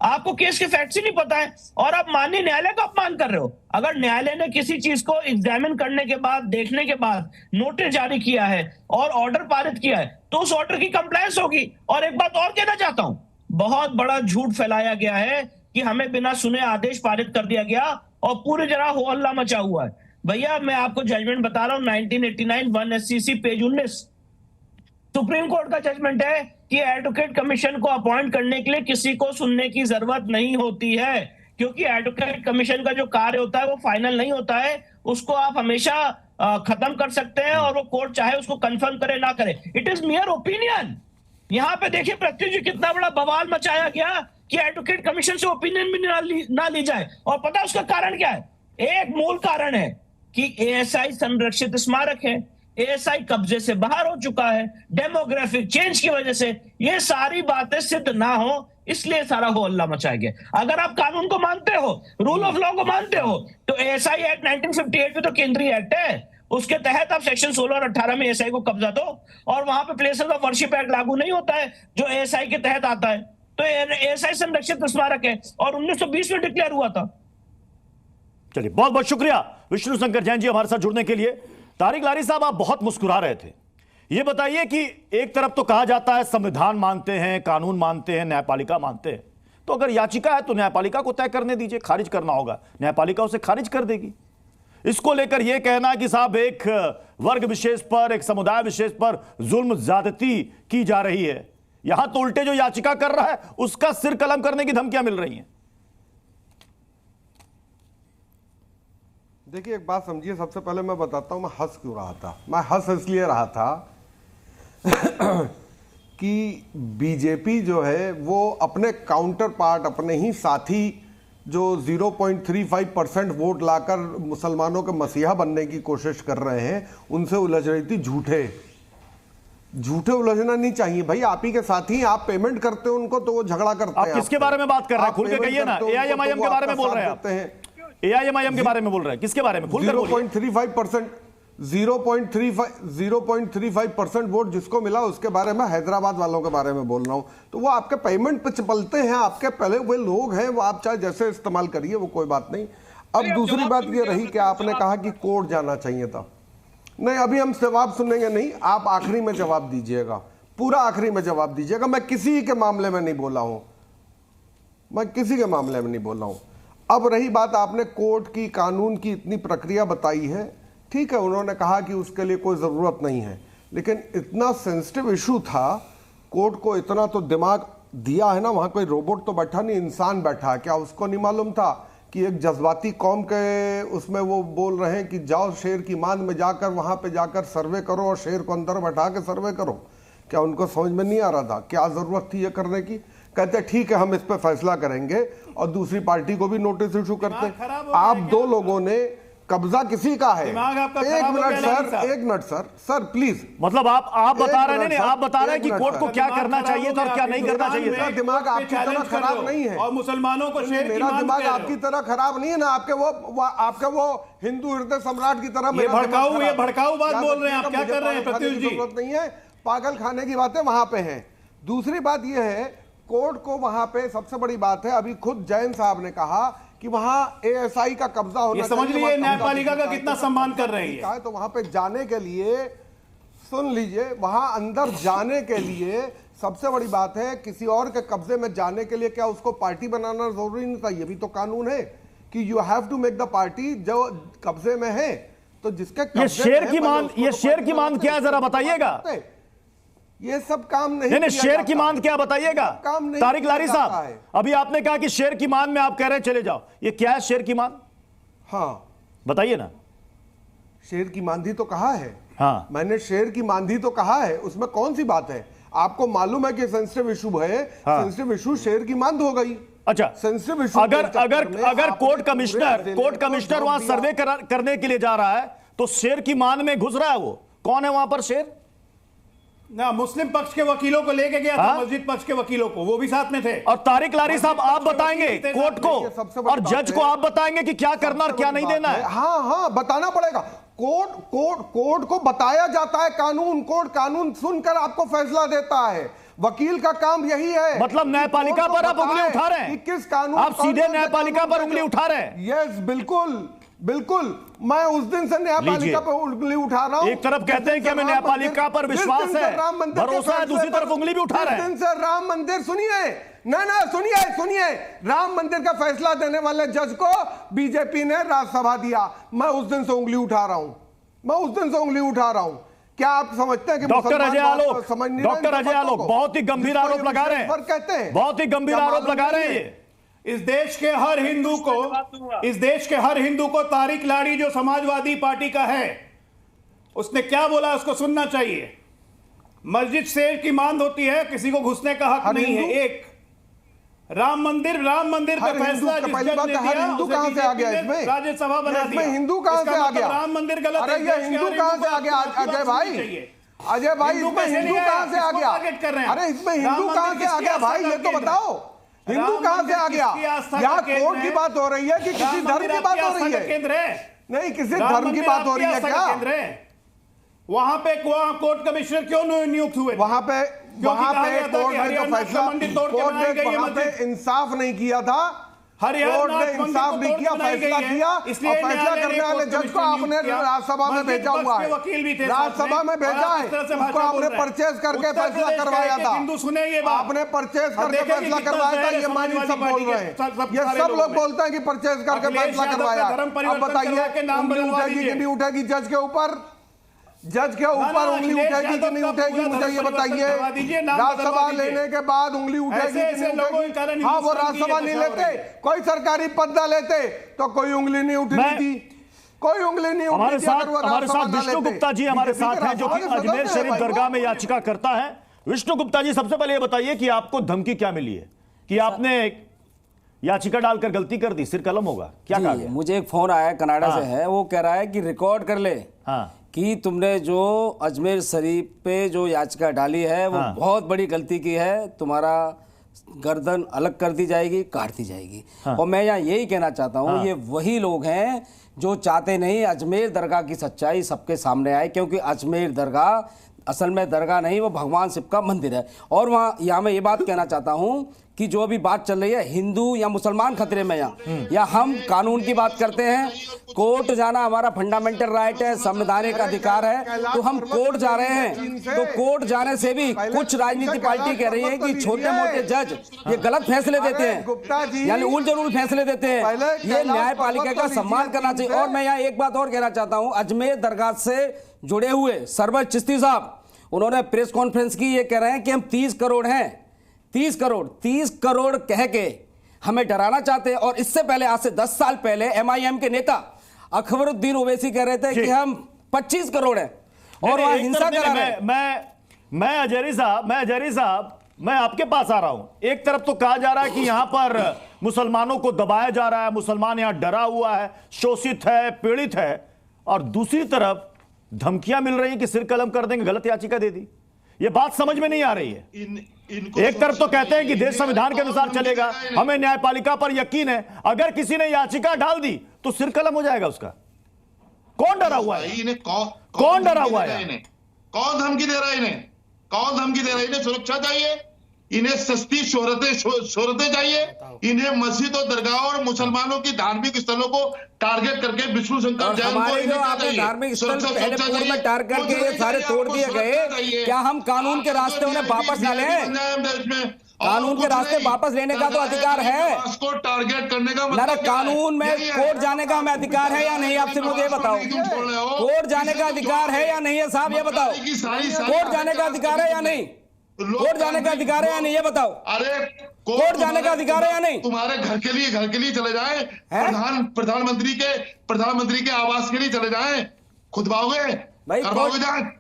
आपको केस के फैक्ट्स ही नहीं पता है और आप माननीय न्यायालय का अपमान कर रहे हो। अगर न्यायालय ने किसी चीज को एग्जामिन करने के बाद, देखने के बाद नोटिस जारी किया है और ऑर्डर पारित किया है तो उस ऑर्डर की कंप्लायंस होगी। और एक बात और कहना चाहता हूं, बहुत बड़ा झूठ फैलाया गया है कि हमें बिना सुने आदेश पारित कर दिया गया और पूरी जगह हो हल्ला मचा हुआ है। भैया मैं आपको जजमेंट बता रहा हूं, 1989 1 SCC पेज 19 सुप्रीम कोर्ट का जजमेंट है कि एडवोकेट कमीशन को अपॉइंट करने के लिए किसी को सुनने की जरूरत नहीं होती है, क्योंकि एडवोकेट कमीशन का जो कार्य होता है वो फाइनल नहीं होता है। उसको आप हमेशा खत्म कर सकते हैं और वो कोर्ट चाहे उसको कंफर्म करे ना करे, इट इज मियर ओपिनियन। यहां पे देखिए प्रत्युष जी, कितना बड़ा बवाल मचाया गया कि एडवोकेट कमीशन से ओपिनियन भी ना ली जाए। और पता है उसका कारण क्या है? एक मूल कारण है कि ASI संरक्षित स्मारक है, ASI कब्जे से बाहर हो चुका है, डेमोग्राफिक चेंज की वजह से ये सारी बातें सिद्ध ना हो, इसलिए सारा हो हल्ला मचाया गया। अगर आप कानून को मानते हो, रूल ऑफ लॉ को मानते हो, तो ASI एक्ट 1958 में तो केंद्रीय एक्ट है, उसके तहत आप सेक्शन 16 और 18 में ASI को कब्जा दो, और वहां पे प्लेसेस ऑफ वर्शिप एक्ट लागू नहीं होता है जो ASI के तहत आता है। तो ASI संरक्षित स्मारक है और 1920 में डिक्लेयर हुआ था। चलिए, बहुत बहुत शुक्रिया विष्णु शंकर जैन जी हमारे साथ जुड़ने के लिए। तारिक लारी साहब, आप बहुत मुस्कुरा रहे थे। ये बताइए कि एक तरफ तो कहा जाता है संविधान मानते हैं, कानून मानते हैं, न्यायपालिका मानते हैं, तो अगर याचिका है तो न्यायपालिका को तय करने दीजिए, खारिज करना होगा, न्यायपालिका उसे खारिज कर देगी। इसको लेकर यह कहना कि साहब एक वर्ग विशेष पर, एक समुदाय विशेष पर जुल्म ज्यादती की जा रही है, यहां तो उल्टे जो याचिका कर रहा है उसका सिर कलम करने की धमकियां मिल रही हैं। देखिए, एक बात समझिए, सबसे पहले मैं बताता हूं मैं हंस क्यों रहा था। मैं हंस इसलिए रहा था कि बीजेपी जो है वो अपने काउंटर पार्ट, अपने ही साथी जो 0.35% वोट लाकर मुसलमानों के मसीहा बनने की कोशिश कर रहे हैं, उनसे उलझ रही थी। झूठे उलझना नहीं चाहिए भाई। आप ही के साथी, आप पेमेंट करते हो उनको तो वो झगड़ा करते हैं। आप किसके बारे में बात कर रहे हैं? खुल के कहिए ना। AIMIM के बारे में बोल रहे हैं आप? AIMIM के बारे में बोल रहे हैं, किसके बारे में? 0.35% वोट जिसको मिला उसके बारे में, हैदराबाद वालों के बारे में बोल रहा हूं। तो वो आपके पेमेंट पे चलते हैं, आपके पहले हुए लोग हैं, वो आप चाहे जैसे इस्तेमाल करिए, वो कोई बात नहीं। अब दूसरी बात ये रही कि आपने कहा कि कोर्ट जाना चाहिए था। नहीं, अभी हम जवाब सुनेंगे नहीं, आप आखिरी में जवाब दीजिएगा। पूरा आखिरी में जवाब दीजिएगा। मैं किसी के मामले में नहीं बोला हूं, मैं किसी के मामले में नहीं बोल रहा हूं। अब रही बात, आपने कोर्ट की, कानून की इतनी प्रक्रिया बताई है, ठीक है, उन्होंने कहा कि उसके लिए कोई ज़रूरत नहीं है, लेकिन इतना सेंसिटिव इशू था, कोर्ट को इतना तो दिमाग दिया है ना, वहाँ कोई रोबोट तो बैठा नहीं, इंसान बैठा है। क्या उसको नहीं मालूम था कि एक जज्बाती कौम के उसमें वो बोल रहे हैं कि जाओ शेर की मान में जाकर वहाँ पे जाकर सर्वे करो और शेर को अंदर बैठा के सर्वे करो? क्या उनको समझ में नहीं आ रहा था? क्या ज़रूरत थी ये करने की? कहते ठीक है हम इस पे फैसला करेंगे और दूसरी पार्टी को भी नोटिस इशू करते। आप दो लोगों ने, कब्जा किसी का है। एक मिनट सर प्लीज। मतलब आप बता रहे हैं, आप बता रहे हैं कि कोर्ट को क्या करना चाहिए था और क्या नहीं करना चाहिए था। मेरा दिमाग आपकी तरह खराब नहीं है और मुसलमानों को मेरा दिमाग आपकी तरह खराब नहीं है ना। आपके वो हिंदू हृदय सम्राट की तरह ये भड़काऊ बात बोल रहे हैं आप। क्या कर रहे हैं प्रत्युष जी? जरूरत नहीं है, पागल खाने की बातें वहां पे हैं। दूसरी बात यह है, कोर्ट को वहां पे सबसे बड़ी बात है, अभी खुद जैन साहब ने कहा कि वहां एएसआई का कब्जा होना चाहिए। समझ लीजिए न्यायपालिका का कितना सम्मान कर रहे हैं। तो वहां पे जाने के लिए, सुन लीजिए, वहां अंदर जाने के लिए सबसे बड़ी बात है, किसी और के कब्जे में जाने के लिए क्या उसको पार्टी बनाना जरूरी नहीं था? ये भी तो कानून है कि you have to make the party जो कब्जे में है। तो जिसके ये शेर की मांग क्या है जरा बताइएगा। ये सब काम नहीं शेर की मांग क्या बताइएगा तारिक लारी साहब? अभी आपने कहा कि शेर की मांग में आप कह रहे हैं चले जाओ, ये क्या है शेर की मांग? हाँ बताइए ना। शेर की मांधी तो कहा है। हाँ मैंने शेर की मांधी तो कहा है, उसमें कौन सी बात है? आपको मालूम है कि सेंसिटिव इशू है। हाँ। सेंसिटिव इशू शेर की मांध हो गई। अच्छा, सेंसिटिव इशू अगर कोर्ट कमिश्नर वहां सर्वे करने के लिए जा रहा है तो शेर की मान में घुस रहा है, वो कौन है वहां पर शेर? ना, मुस्लिम पक्ष के वकीलों को लेके गया था, मस्जिद पक्ष के वकीलों को, वो भी साथ में थे। और तारिक लारी साहब आप बताएंगे कोर्ट को और जज को आप बताएंगे कि क्या करना और क्या नहीं देना है? हाँ बताना पड़ेगा। कोर्ट को बताया जाता है कानून, कोर्ट कानून सुनकर आपको फैसला देता है। वकील का काम यही है। मतलब न्यायपालिका पर आप उंगली उठा रहे हैं? किस कानून? आप सीधे न्यायपालिका पर उंगली उठा रहे हैं? यस, बिल्कुल। मैं उस दिन से न्यायपालिका पर उंगली उठा रहा हूं। एक तरफ कहते हैं कि हमें न्यायपालिका पर विश्वास है, भरोसा है, दूसरी तरफ उंगली भी उठा रहे हैं। दिन से राम मंदिर, सुनिए, राम मंदिर का फैसला देने वाले जज को बीजेपी ने राज्यसभा दिया। मैं उस दिन से उंगली उठा रहा हूं। क्या आप समझते हैं कि डॉक्टर अजय आलोक बहुत ही गंभीर आरोप लगा रहे हैं, कहते हैं बहुत ही गंभीर आरोप लगा रहे हैं। इस देश के हर हिंदू को तारिक लारी जो समाजवादी पार्टी का है, उसने क्या बोला उसको सुनना चाहिए। मस्जिद शेर की मांद होती है, किसी को घुसने का हक नहीं है। एक राम मंदिर का फैसला पहली बात है, हर हिंदू कहां से आ गया इसमें? राज्यसभा बना दिया। हिंदू कहां से आ गया? राम मंदिर गलत है। अरे हिंदू कहां से आ गया? अजय भाई, इसमें हिंदू कहां से आ गया? अरे इसमें हिंदू कहां से आ गया भाई, ये तो बताओ। हिंदू कहां से आ गया? यहाँ कोर्ट की बात हो रही है कि किसी धर्म की बात हो रही है? नहीं, किसी धर्म की बात हो रही है क्या? वहां पे कोर्ट कमिश्नर क्यों नियुक्त हुए? वहां पे कोर्ट ने जो फैसला, इंसाफ नहीं किया था। कोर्ट ने इंसाफ नहीं किया, फैसला किया, और फैसला करने वाले जज को आपने राज्यसभा में भेजा हुआ है। राज्यसभा में भेजा है, उसको आपने परचेज करके फैसला करवाया था। आपने परचेज करके फैसला करवाया था। ये मानी सब बोल रहे हैं, ये सब लोग बोलते हैं कि परचेज करके फैसला करवाया। अब बताइए, उंगली उठेगी कि नहीं उठेगी जज के ऊपर? उंगली उठेगी कि नहीं उठेगी? मुझे ये बताइए। राज्यसभा लेने के बाद उंगली उठेगी कि नहीं उठेगी? हाँ, वो राज्यसभा नहीं लेते, कोई सरकारी पद ना लेते तो कोई उंगली नहीं उठनी थी, कोई उंगली नहीं उठनी थी। हमारे साथ विष्णु गुप्ता जी हमारे साथ हैं, जो कि अजमेर शरीफ दरगाह में याचिका करता है। विष्णु गुप्ता जी, सबसे पहले ये बताइए कि आपको धमकी क्या मिली है कि आपने याचिका डालकर गलती कर दी, सिर कलम होगा? क्या कहा गया? मुझे एक फोन आया, कनाडा से है, वो कह रहा है कि रिकॉर्ड कर ले कि तुमने जो अजमेर शरीफ पे जो याचिका डाली है वो बहुत बड़ी गलती की है, तुम्हारा गर्दन अलग कर दी जाएगी, काट दी जाएगी। और मैं यहाँ यही कहना चाहता हूँ, ये वही लोग हैं जो चाहते नहीं अजमेर दरगाह की सच्चाई सबके सामने आए, क्योंकि अजमेर दरगाह असल में दरगाह नहीं, वो भगवान शिव का मंदिर है। और यहाँ मैं ये बात कहना चाहता हूँ कि जो अभी बात चल रही है हिंदू या मुसलमान खतरे में या हम कानून की बात करते हैं, कोर्ट जाना हमारा फंडामेंटल राइट है, संवैधानिक अधिकार है, तो हम कोर्ट जा रहे हैं। तो कोर्ट जाने से भी कुछ राजनीतिक पार्टी कह रही है कि छोटे मोटे जज ये गलत फैसले देते हैं, यानी उल जरूर फैसले देते हैं, ये न्यायपालिका का सम्मान करना चाहिए। और मैं यहाँ एक बात और कहना चाहता हूँ, अजमेर दरगाह से जुड़े हुए सरवर चिश्ती साहब, उन्होंने प्रेस कॉन्फ्रेंस की, ये कह रहे हैं कि हम 30 करोड़ हैं, 30 करोड़ कह के हमें डराना चाहते हैं। और इससे पहले आज से 10 साल पहले MIM के नेता अकबरुद्दीन ओवैसी कह रहे थे कि हम 25 करोड़ हैं और वहां हिंसा करा रहे हैं। मैं अजहरी साहब मैं आपके पास आ रहा हूं। एक तरफ तो कहा जा रहा है कि यहां पर मुसलमानों को दबाया जा रहा है, मुसलमान यहां डरा हुआ है, शोषित है, पीड़ित है, और दूसरी तरफ धमकियां मिल रही हैं कि सिर कलम कर देंगे, गलत याचिका दे दी। ये बात समझ में नहीं आ रही है। एक तरफ तो कहते हैं कि देश संविधान के अनुसार चलेगा, हमें न्यायपालिका पर यकीन है, अगर किसी ने याचिका डाल दी तो सिर कलम हो जाएगा उसका। कौन डरा हुआ है? कौन डरा हुआ है? कौन धमकी दे रहा है इन्हें? कौन धमकी दे रहा है? इन्हें सुरक्षा चाहिए, इन्हें सस्ती शोहरतें चाहिए, इन्हें मस्जिद और दरगाह और मुसलमानों की धार्मिक स्थलों को टारगेट करके विष्णु शंकर जैन को धार्मिक स्थल पहले पूर्व में टारगेट करके ये सारे तोड़ दिए गए। क्या हम कानून के रास्ते उन्हें वापस ना लें? कानून के रास्ते वापस लेने का तो अधिकार है, को टारगेट करने का मतलब कानून में कोर्ट जाने का हमें अधिकार है या नहीं? आपसे मुझे ये बताओ, कोर्ट जाने का अधिकार है या नहीं है साहब? ये बताओ, कोर्ट जाने का अधिकार है या नहीं? कोर्ट जाने का अधिकार है या नहीं? ये बताओ। अरे कोर्ट जाने का अधिकार है या नहीं? तुम्हारे घर के लिए चले जाए, प्रधानमंत्री के आवास के लिए चले जाए, खुद भाओगे भाई?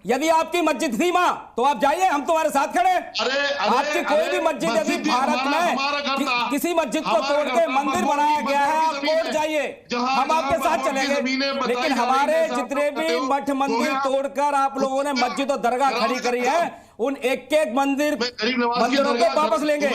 यदि आपकी मस्जिद थी मां तो आप जाइए, हम तुम्हारे साथ खड़े। आपकी कोई भी मस्जिद यदि भारत में किसी मस्जिद को तोड़ के मंदिर बनाया गया है, आप कोर्ट जाइए, हम आपके साथ चलेंगे। लेकिन हमारे जितने भी मठ मंदिर तोड़कर आप लोगों ने मस्जिद और दरगाह खड़ी करी है, उन एक मंदिरों को वापस लेंगे।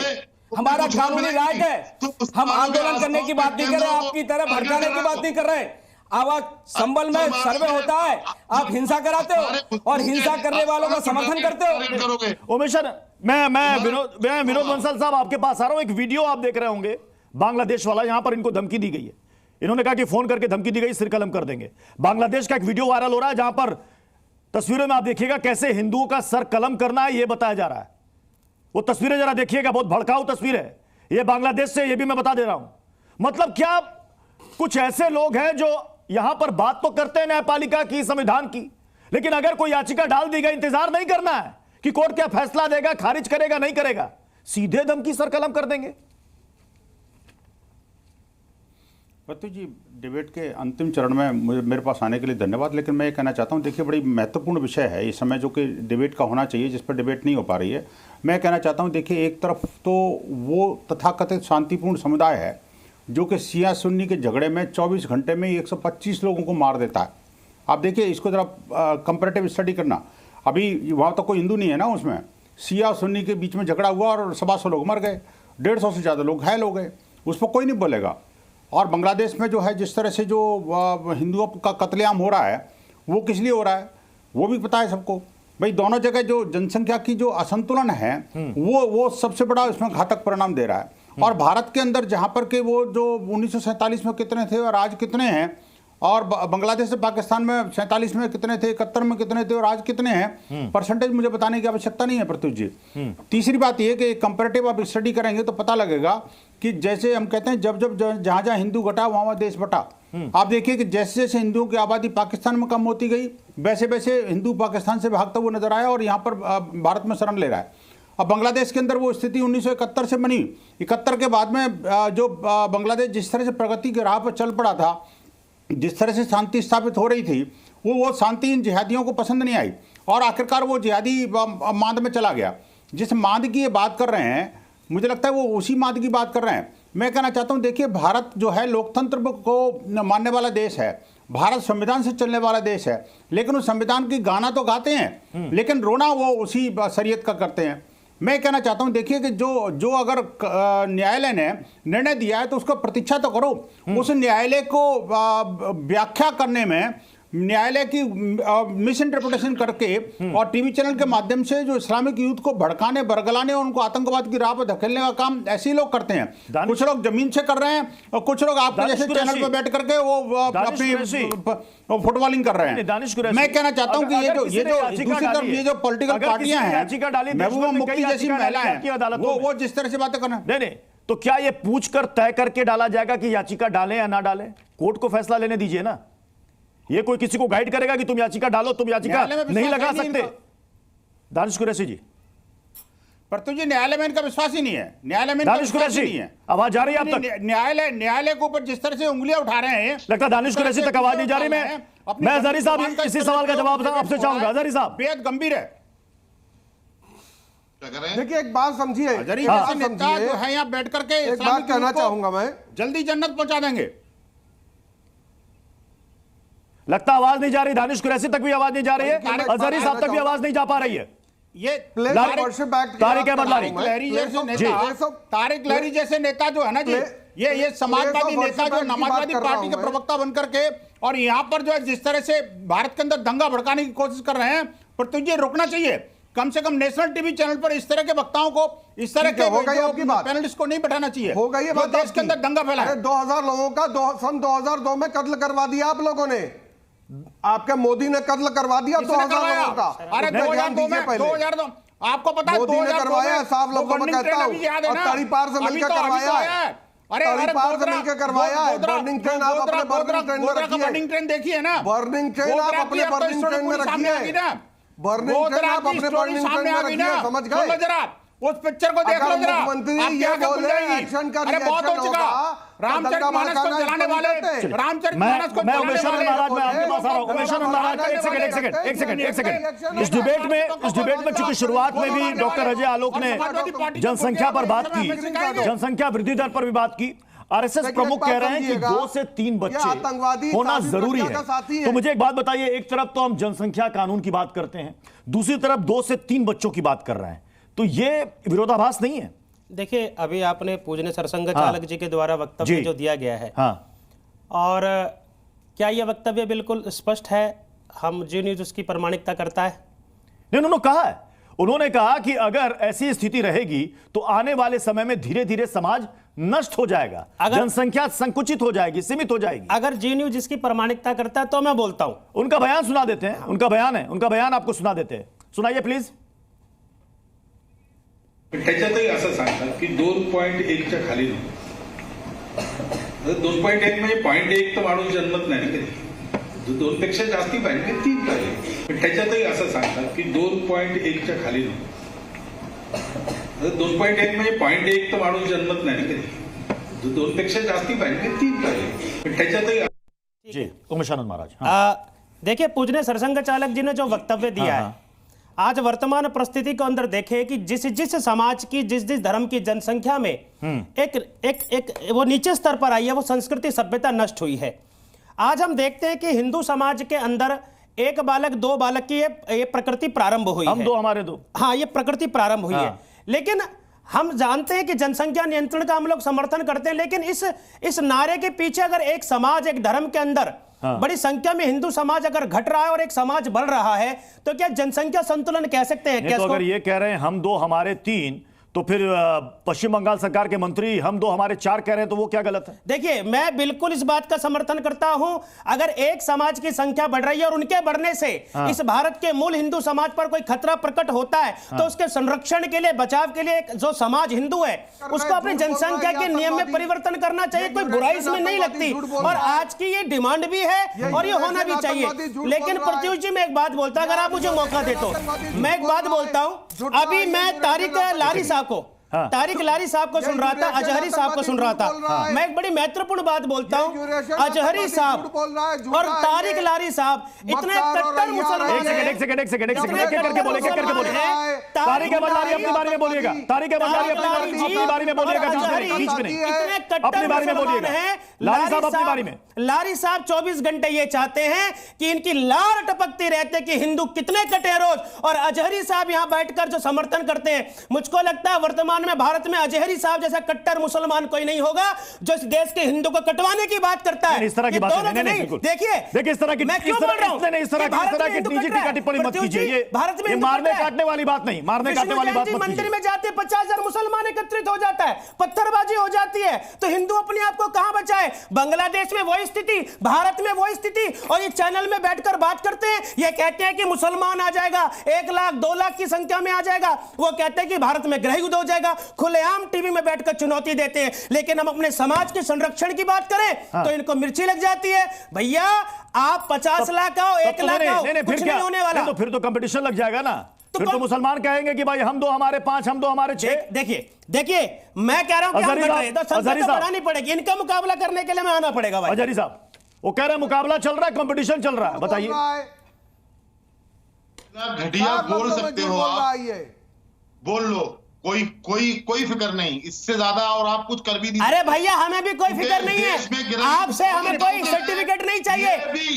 हमारा कानूनी राइट है, हम आंदोलन करने की बात नहीं कर रहे, आपकी तरह भड़काने की बात नहीं कर रहे। आवाज संबल में सर्वे होता है, आप हिंसा कराते हो और हिंसा करने वालों का समर्थन करते हो। उमेश, मैं विनोद बंसल साहब आपके पास आ रहा हूं। एक वीडियो आप देख रहे होंगे, बांग्लादेश वाला, यहां पर इनको धमकी दी गई है। इन्होंने कहा कि फोन करके धमकी दी गई, सिर कलम कर देंगे। बांग्लादेश का एक वीडियो वायरल हो रहा है जहां पर तस्वीरों में आप देखिएगा कैसे हिंदुओं का सर कलम करना है, यह बताया जा रहा है। वो तस्वीरें जरा देखिएगा, बहुत भड़काऊ तस्वीर है। यह बांग्लादेश से, यह भी मैं बता दे रहा हूं। मतलब क्या कुछ ऐसे लोग हैं जो यहां पर बात तो करते हैं न्यायपालिका की, संविधान की, लेकिन अगर कोई याचिका डाल दी गई, इंतजार नहीं करना है कि कोर्ट क्या फैसला देगा, खारिज करेगा, नहीं करेगा, सीधे धमकी सर कलम कर देंगे। पत्तू जी, डिबेट के अंतिम चरण में मेरे पास आने के लिए धन्यवाद। लेकिन मैं ये कहना चाहता हूँ, देखिए बड़ी महत्वपूर्ण विषय है इस समय जो कि डिबेट का होना चाहिए, जिस पर डिबेट नहीं हो पा रही है। मैं कहना चाहता हूँ, देखिए एक तरफ तो वो तथाकथित शांतिपूर्ण समुदाय है जो कि शिया सुन्नी के झगड़े में 24 घंटे में 125 लोगों को मार देता है। आप देखिए इसको जरा कंपैरेटिव स्टडी करना। अभी वहाँ तो कोई हिंदू नहीं है ना, उसमें शिया सुन्नी के बीच में झगड़ा हुआ और 125 लोग मर गए, 150 से ज़्यादा लोग घायल हो गए, उस पर कोई नहीं बोलेगा। और बांग्लादेश में जो है जिस तरह से जो हिंदुओं का कत्लेआम हो रहा है, वो किस लिए हो रहा है वो भी पता है सबको। भाई दोनों जगह जो जनसंख्या की जो असंतुलन है वो सबसे बड़ा इसमें घातक परिणाम दे रहा है। और भारत के अंदर जहाँ पर के वो जो 1947 में कितने थे और आज कितने हैं, और बांग्लादेश से पाकिस्तान में 47 में कितने थे, 71 में कितने थे और आज कितने हैं, परसेंटेज मुझे बताने की आवश्यकता नहीं है प्रत्युष जी। तीसरी बात यह कि कंपैरेटिव आप स्टडी करेंगे तो पता लगेगा कि जैसे हम कहते हैं जब जहाँ जहाँ हिंदू घटा वहाँ देश बटा। आप देखिए कि जैसे जैसे हिंदुओं की आबादी पाकिस्तान में कम होती गई, वैसे वैसे हिंदू पाकिस्तान से भागता हुआ नजर आया और यहाँ पर भारत में शरण ले रहा है। अब बांग्लादेश के अंदर वो स्थिति 1971 से बनी। 71 के बाद में जो बांग्लादेश जिस तरह से प्रगति के राह पर चल पड़ा था, जिस तरह से शांति स्थापित हो रही थी, वो शांति इन जिहादियों को पसंद नहीं आई और आखिरकार वो जिहादी मांद में चला गया। जिस मांद की ये बात कर रहे हैं, मुझे लगता है वो उसी मांद की बात कर रहे हैं। मैं कहना चाहता हूँ, देखिए भारत जो है लोकतंत्र को मानने वाला देश है, भारत संविधान से चलने वाला देश है, लेकिन उस संविधान की गाना तो गाते हैं लेकिन रोना वो उसी शरीयत का करते हैं। मैं कहना चाहता हूं, देखिए कि जो अगर न्यायालय ने निर्णय दिया है तो उसका प्रतीक्षा तो करो। उस न्यायालय को व्याख्या करने में न्यायालय की मिस इंटरप्रिटेशन करके और टीवी चैनल के माध्यम से जो इस्लामिक यूथ को भड़काने, बरगलाने और उनको आतंकवाद की राह पर धकेलने का काम ऐसे ही लोग करते हैं। कुछ लोग जमीन से कर रहे हैं और कुछ लोग आपके जैसे चैनल पर बैठ करके वो अपनी फुटबॉलिंग कर रहे हैं। मैं कहना चाहता हूं कि ये जो दूसरी तरफ ये जो पॉलिटिकल पार्टियां हैं, महबूबा मुफ्ती जैसी महिला है, वो जिस तरह से बातें कर रहे हैं, नहीं, तो क्या ये पूछकर तय करके डाला जाएगा कि याचिका डालें या ना डालें? कोर्ट को फैसला लेने दीजिए ना। ये कोई किसी को गाइड करेगा कि तुम याचिका डालो, तुम याचिका नहीं लगा सकते? दानिश कुरैशी जी, पर तुझे न्यायालय में इनका विश्वास ही नहीं है। न्यायालय में दानिश कुरैशी नहीं है, आवाज जा रही है आप तक? न्यायालय के ऊपर जिस तरह से उंगलियां उठा रहे हैं, लगता है दानिश कुरैशी तक आवाज नहीं जा रही। मैं अजहरी साहब इसी सवाल का जवाब आपसे चाहूंगा। अजहरी साहब, बेहद गंभीर है। देखिए एक बात समझिए, नेता जो है यहाँ बैठ करके एक बात कहना चाहूंगा मैं, जल्दी जन्नत पहुंचा देंगे। लगता आवाज नहीं जा रही, दानिश कुरैशी तक भी आवाज नहीं जा रही है, अजहरी साहब तक भी आवाज नहीं जा पा रही है। ये तारिक अहमद लहरी जैसे नेता जो है ना जी, ये समाजवादी नेता जो समाजवादी पार्टी के प्रवक्ता बनकर के और यहाँ पर जो है जिस तरह से भारत के अंदर दंगा भड़काने की कोशिश कर रहे हैं, पर तुझे रुकना चाहिए। कम से कम नेशनल टीवी चैनल पर इस तरह के वक्ताओं को, इस तरह के पैनलिस्ट को नहीं बैठाना चाहिए। हो गई है देश के अंदर दंगा फैला है। 2000 लोगों का सन 2002 में कत्ल करवा दिया आप लोगों ने, आपके मोदी ने कत्ल करवा दिया 2000 लोगों का। अरे 2002 आपको पता है, मोदी ने करवाया, साफ लोगों में कहता हूं, और तड़ीपार से मिलकर करवाया है। तड़ीपार से मिलकर करवाया है। बर्निंग ट्रेन आप अपने बर्निंग ट्रेन में रखिए, बर्निंग ट्रेन देखिए ना, बर्निंग ट्रेन आप अपने बर्निंग ट्रेन में रखिए, बर्निंग ट्रेन आप अपने बर्निंग ट्रेन में रखिए। समझ गए? जरा उस पिक्चर को देख लो जरा। मुख्यमंत्री ये बोले एक्शन का बहुत हो चुका। रामचरितमानस को जलाने वाले, रामचरितमानस को मैं उमेश महाराज, मैं आपके पास आ रहा हूं। उमेश महाराज, एक सेकंड। इस डिबेट में चूंकि शुरुआत में भी डॉक्टर अजय आलोक ने जनसंख्या पर बात की, जनसंख्या वृद्धि दर पर भी बात की। आरएसएस प्रमुख कह रहे हैं कि 2 से 3 बच्चे होना जरूरी है। तो मुझे एक बात बताइए, एक तरफ तो हम जनसंख्या कानून की बात करते हैं, दूसरी तरफ 2 से 3 बच्चों की बात कर रहे हैं, तो ये विरोधाभास नहीं है? देखिए, अभी आपने पूजनीय सरसंघ चालक जी के द्वारा वक्तव्य जो दिया गया है, और क्या यह वक्तव्य बिल्कुल स्पष्ट है? हम जी न्यूज उसकी प्रामाणिकता करता है? नहीं, उन्होंने कहा है, उन्होंने कहा कि अगर ऐसी स्थिति रहेगी तो आने वाले समय में धीरे धीरे समाज नष्ट हो जाएगा, जनसंख्या संकुचित हो जाएगी, सीमित हो जाएगी। अगर जी न्यूज इसकी प्रामाणिकता करता है तो मैं बोलता हूं। उनका बयान सुना देते हैं, उनका बयान है, उनका बयान आपको सुना देते हैं, सुनाइए प्लीज। त्याच्यातही असं सांगतात की 2.1च्या खाली नको। 2.1 म्हणजे 0.1 तर माणूस जन्मत नाही कधी, 2 पेक्षा जास्ती पाहिजे 3 पाहिजे, पण त्याच्यातही असं सांगतात की 2.1च्या खाली नको। 2.1 म्हणजे 0.1 तर माणूस जन्मत नाही कधी, 2 पेक्षा जास्ती पाहिजे 3 पाहिजे, पण त्याच्यातही जी उमेशानंद महाराज। देखिए, पूजनीय सरसंघ चालक जी ने जो वक्तव्य दिया है, आज वर्तमान परिस्थिति के अंदर देखें कि जिस समाज की, जिस धर्म की जनसंख्या में एक वो नीचे स्तर पर आई है, वो संस्कृति सभ्यता नष्ट हुई है। आज हम देखते हैं कि हिंदू समाज के अंदर 1 बालक 2 बालक की ये प्रकृति प्रारंभ हुई है। 2 हमारे 2, हाँ, ये प्रकृति प्रारंभ हुई है। लेकिन हम जानते हैं कि जनसंख्या नियंत्रण का हम लोग समर्थन करते हैं, लेकिन इस नारे के पीछे अगर एक समाज, एक धर्म के अंदर बड़ी संख्या में हिंदू समाज अगर घट रहा है और एक समाज बढ़ रहा है, तो क्या जनसंख्या संतुलन कह सकते हैं? तो अगर ये कह रहे हैं हम 2 हमारे 3, तो फिर पश्चिम बंगाल सरकार के मंत्री हम 2 हमारे 4 कह रहे हैं, तो वो क्या गलत है? देखिए, मैं बिल्कुल इस बात का समर्थन करता हूं। अगर एक समाज की संख्या बढ़ रही है और उनके बढ़ने से इस भारत के मूल हिंदू समाज पर कोई खतरा प्रकट होता है, तो उसके संरक्षण के लिए, बचाव के लिए जो समाज हिंदू है उसको अपनी जनसंख्या के नियम में परिवर्तन करना चाहिए। कोई बुराई इसमें नहीं लगती, और आज की ये डिमांड भी है और ये होना भी चाहिए। लेकिन प्रत्युष जी, मैं एक बात बोलता हूं, अगर आप मुझे मौका दे तो मैं एक बात बोलता हूं। अभी मैं तारिक लारी साहब को सुन रहा था, अजहरी साहब को सुन रहा था। मैं एक बड़ी महत्वपूर्ण बात बोलता हूं, अजहरी साहब और तारिक लारी साहब इतने कट्टर मुसलमान हैं। एक सेकंड करके बोले तारिक अहमद लारी अपने बारे में बोलिएगा, तारिक अहमद लारी अपने बारे में बोलिएगा, बीच में नहीं, इतने कट्टर मुसलमान हैं। लारी साहब अपने बारे में, लारी साहब 24 घंटे ये चाहते हैं कि इनकी लार टपकती रहते कि हिंदू कितने कटे रोज, और अजहरी साहब यहां बैठकर जो समर्थन करते हैं, मुझको लगता है वर्तमान हिंदुस्तान में, भारत में अजहरी साहब जैसा कट्टर मुसलमान कोई नहीं होगा जो इस देश के हिंदू को कटवाने की बात करता है। इस तरह की बात नहीं, देखिए इस तरह की, मैं क्यों बोल रहा हूं? इस तरह की निजी टीका टिप्पणी मत कीजिए। ये भारत में मारने काटने वाली बात नहीं, मारने काटने वाली बात मत कीजिए। मंदिर में जाते 50,000 मुसलमान एकत्रित हो जाता है, पत्थरबाजी हो जाती है, तो हिंदू अपने आप को कहां बचाए? बांग्लादेश में वही स्थिति, भारत में वही स्थिति, और ये चैनल में बैठकर बात करते हैं, ये कहते हैं कि मुसलमान आ जाएगा, 1 लाख 2 लाख की संख्या में आ जाएगा, वो कहते हैं कि भारत में गृह युद्ध हो जाएगा, खुलेआम टीवी में बैठकर चुनौती देते हैं। लेकिन हम अपने समाज के संरक्षण की बात करें तो इनको मिर्ची लग जाती है। भैया आप 50 लाख आओ, 1 लाख आओ, कुछ नहीं होने वाला। तो फिर तो कंपटीशन लग जाएगा ना, फिर तो मुसलमान कहेंगे कि भाई हम 2 हमारे 5, हम 2 हमारे 6। देखिए मैं कह रहा हूं कि हम संख्या बढ़ानी पड़ेगी, इनका मुकाबला करने के लिए मैं आना पड़ेगा भाई। अजहरी साहब वो कह रहे हैं मुकाबला चल रहा है, कंपटीशन चल रहा है, बताइए। घटिया बोल सकते हो आप, बोल लो, कोई फिक्र नहीं, इससे ज्यादा और आप कुछ कर भी नहीं। अरे भैया हमें भी कोई फिक्र नहीं है, आपसे हमें कोई सर्टिफिकेट नहीं चाहिए।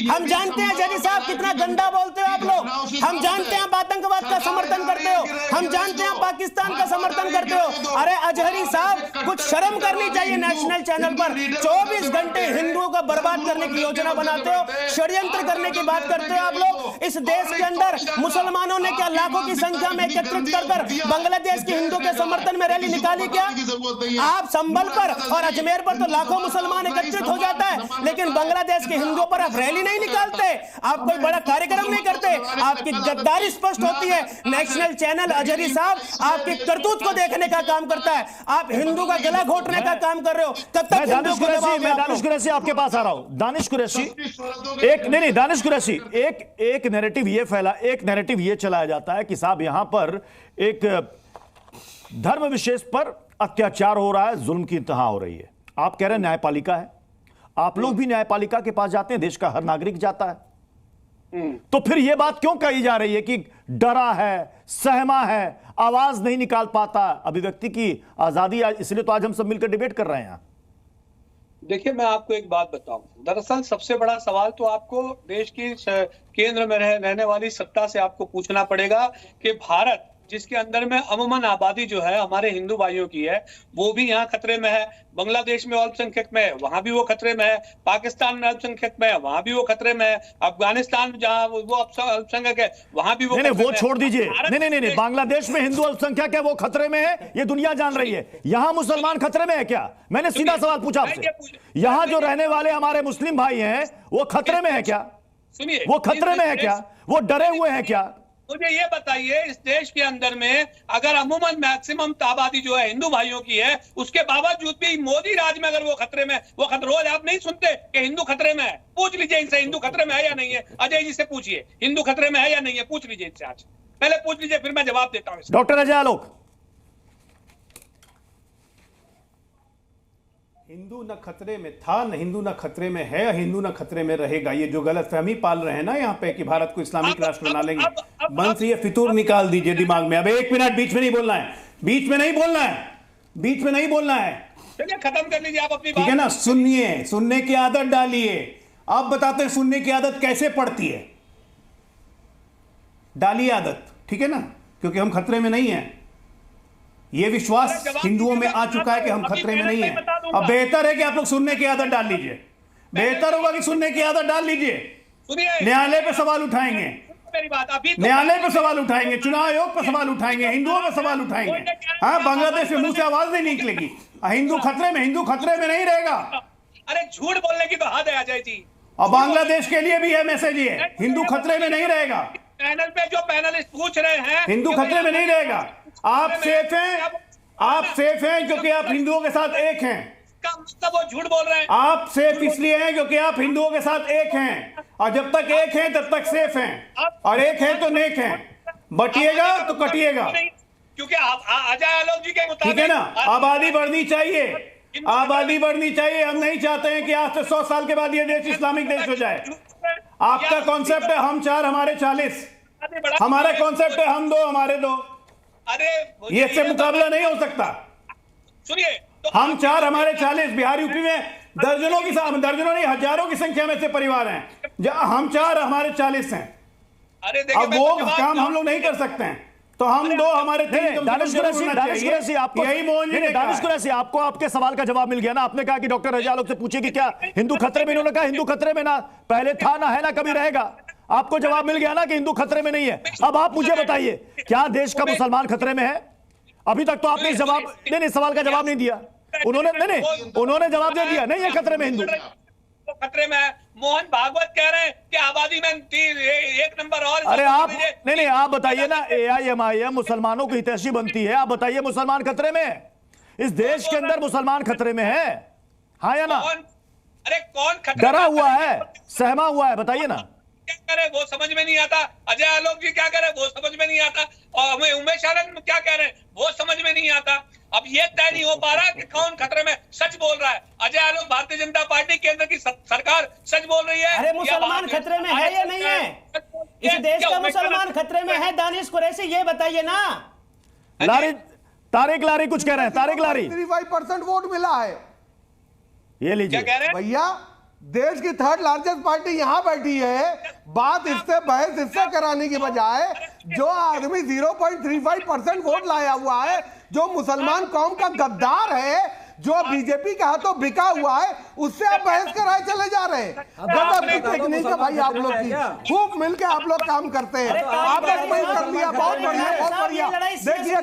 हम जानते हैं जजी साहब कितना गंदा बोलते हो आप लोग, हम जानते हैं आप आतंकवाद का समर्थन करते हो, हम जानते हैं आप पाकिस्तान का समर्थन करते हो। अरे अजहरी साहब कुछ शर्म करनी चाहिए, नेशनल चैनल पर 24 घंटे हिंदुओं को बर्बाद करने की योजना बनाते हो, षड्यंत्र करने की बात करते हो आप लोग। इस देश के अंदर मुसलमानों ने क्या लाखों की संख्या में एकत्रित कर बांग्लादेश के हिंदू के समर्थन में रैली निकाली क्या? आप संभल पर और अजमेर पर तो लाखों मुसलमान एकत्रित हो जाता है, लेकिन बांग्लादेश के हिंदुओं पर आप रैली नहीं निकालते, आप कोई बड़ा कार्यक्रम नहीं करते, आपकी गद्दारी स्पष्ट होती है। नेशनल चैनल अजहरी साहब आपकी करतूत को देखने का काम करता है, आप हिंदू का गला घोटने का काम कर रहे हो। कब तक दानिश कुरैशी आपके पास आ रहा हूं। दानिश कुरैशी दानिश कुरैशी एक नैरेटिव ये फैला, एक नैरेटिव ये चलाया जाता है कि साहब यहां पर एक धर्म विशेष पर अत्याचार हो रहा है, जुल्म की इंतहा हो रही है। आप कह रहे हैं न्यायपालिका है, आप लोग भी न्यायपालिका के पास जाते हैं, देश का हर नागरिक जाता है, तो फिर यह बात क्यों कही जा रही है कि डरा है, सहमा है, आवाज नहीं निकाल पाता? अभिव्यक्ति की आजादी, इसलिए तो आज हम सब मिलकर डिबेट कर रहे हैं। देखिए मैं आपको एक बात बताऊं, दरअसल सबसे बड़ा सवाल तो आपको देश की केंद्र में रहने वाली सत्ता से आपको पूछना पड़ेगा कि भारत जिसके अंदर में अमूमन आबादी जो है हमारे हिंदू भाइयों की है, वो भी यहाँ खतरे में है। बांग्लादेश में अल्पसंख्यक में है, वहां भी वो खतरे में है। पाकिस्तान में अल्पसंख्यक में है, वहां भी वो खतरे में है। अफगानिस्तान में जहाँ वो अल्पसंख्यक है, वहां भी वो वो छोड़ दीजिए। नहीं, बांग्लादेश में हिंदू अल्पसंख्यक है, वो खतरे में है, ये दुनिया जान रही है। यहाँ मुसलमान खतरे में है क्या? मैंने सीधा सवाल पूछा आपसे। यहाँ जो रहने वाले हमारे मुस्लिम भाई हैं, वो खतरे में है क्या? सुनिए, वो खतरे में है क्या? वो डरे हुए हैं क्या? मुझे ये बताइए, इस देश के अंदर में अगर अमूमन मैक्सिमम आबादी जो है हिंदू भाइयों की है, उसके बावजूद भी मोदी राज में अगर वो खतरे में, वो रोज आप नहीं सुनते कि हिंदू खतरे में है? पूछ लीजिए इनसे, हिंदू खतरे में है या नहीं है। अजय जी से पूछिए, हिंदू खतरे में है या नहीं है, पूछ लीजिए इनसे। आज पहले पूछ लीजिए, फिर मैं जवाब देता हूँ। डॉक्टर अजय आलोक, हिंदू न खतरे में था, न हिंदू न खतरे में है, हिंदू न खतरे में रहेगा। ये जो गलतफहमी पाल रहे हैं ना यहाँ पे कि भारत को इस्लामिक राष्ट्र बना लेंगे, मन से ये फितूर निकाल दीजिए दिमाग में। अब 1 मिनट बीच में नहीं बोलना है, बीच में नहीं बोलना है, बीच में नहीं बोलना है। चलिए खत्म कर लीजिए आप अपनी बात, ठीक है ना? सुनिए, सुनने की आदत डालिए। आप बताते हैं सुनने की आदत कैसे पड़ती है, डालिए आदत, ठीक है ना? क्योंकि हम खतरे में नहीं हैं। ये विश्वास हिंदुओं में आ चुका है कि हम खतरे में नहीं हैं। अब बेहतर है कि आप लोग सुनने की आदत डाल लीजिए, बेहतर होगा कि सुनने की आदत डाल लीजिए। न्यायालय पे सवाल उठाएंगे, न्यायालय पे सवाल उठाएंगे, चुनाव आयोग पे सवाल उठाएंगे, हिंदुओं पे सवाल उठाएंगे। हाँ, बांग्लादेश में मुंह से आवाज नहीं निकलेगी। हिंदू खतरे में नहीं रहेगा। अरे झूठ बोलने की तो हद है अजय जी। और बांग्लादेश के लिए भी यह मैसेज ये है, हिंदू खतरे में नहीं रहेगा। पैनल पे जो पैनलिस्ट पूछ रहे हैं, हिंदू खतरे में नहीं रहेगा। आप सेफ हैं, आप सेफ हैं क्योंकि आप हिंदुओं के साथ एक हैं। मतलब वो झूठ बोल रहे हैं। आप सेफ इसलिए हैं क्योंकि आप हिंदुओं के साथ एक हैं, और जब तक एक हैं तब तक सेफ हैं, और एक हैं तो नेक हैं। बटिएगा तो कटिएगा, क्योंकि अजय आलोक जी के मुताबिक, ठीक है ना? आबादी बढ़नी चाहिए, आबादी बढ़नी चाहिए। हम नहीं चाहते हैं कि आज से 100 साल के बाद ये देश इस्लामिक देश हो जाए। आपका कॉन्सेप्ट है हम 4 हमारे 40, हमारा कॉन्सेप्ट है हम 2 हमारे 2। अरे ये इससे मुकाबला नहीं हो सकता। सुनिए, हम 4 हमारे 40, बिहार यूपी में दर्जनों नहीं हजारों की संख्या में से परिवार हैं, जहां हम 4 हमारे 40 हैं। अरे अब वो काम हम लोग नहीं कर सकते हैं। तो हम दो हमारे दानिश कुरैशी आपको यही मोहन जी ने दानिश कुरैशी आपको आपके सवाल का जवाब मिल गया ना। आपने कहा कि डॉक्टर रजा आलोक से पूछिए कि क्या हिंदू खतरे में, इन्होंने कहा हिंदू खतरे में ना पहले था ना है ना कभी रहेगा। आपको जवाब मिल गया ना कि हिंदू खतरे में नहीं है। अब आप मुझे बताइए क्या देश का मुसलमान खतरे में है? अभी तक तो आपने जवाब नहीं सवाल का जवाब नहीं दिया। उन्होंने जवाब दे दिया नहीं है खतरे में हिंदू खतरे में है। मोहन भागवत कह रहे हैं कि आबादी में 1 नंबर और। अरे आप नहीं आप बताइए ना, AIMIM मुसलमानों की हितैषी बनती है, आप बताइए मुसलमान खतरे में है? इस देश के अंदर मुसलमान खतरे में है, हाँ या ना? अरे कौन डरा हुआ है, सहमा हुआ है, बताइए ना। क्या करे वो समझ में नहीं आता। अजय आलोक जी क्या करे वो समझ में नहीं आता, और उमेश आनंद क्या कह रहे हैं वो समझ में नहीं आता। अब ये तय नहीं हो पा रहा कि कौन खतरे में सच बोल रहा है। अजय आलोक भारतीय जनता पार्टी केंद्र की सरकार सच बोल रही है। अरे मुसलमान खतरे में है या नहीं है? इस देश का मुसलमान खतरे में है दानिश कुरैशी, ये बताइए ना। तारिक लारी कुछ कह रहे हैं। तारिक लारी 35% वोट मिला है। ये लीजिए भैया, देश की 3rd लार्जेस्ट पार्टी यहां बैठी है। बात इससे बहस इससे कराने की बजाय जो आदमी 0.35% वोट लाया हुआ है, जो मुसलमान कौम का गद्दार है, जो बीजेपी के हाथों बिका हुआ है, उससे आप बहस कराए चले जा रहे हैं। गजब की टेक्निक है भाई आप लोग की। खूब मिलके आप लोग काम करते हैं। आपने वही कर लिया, बहुत बढ़िया बहुत बढ़िया। देखिए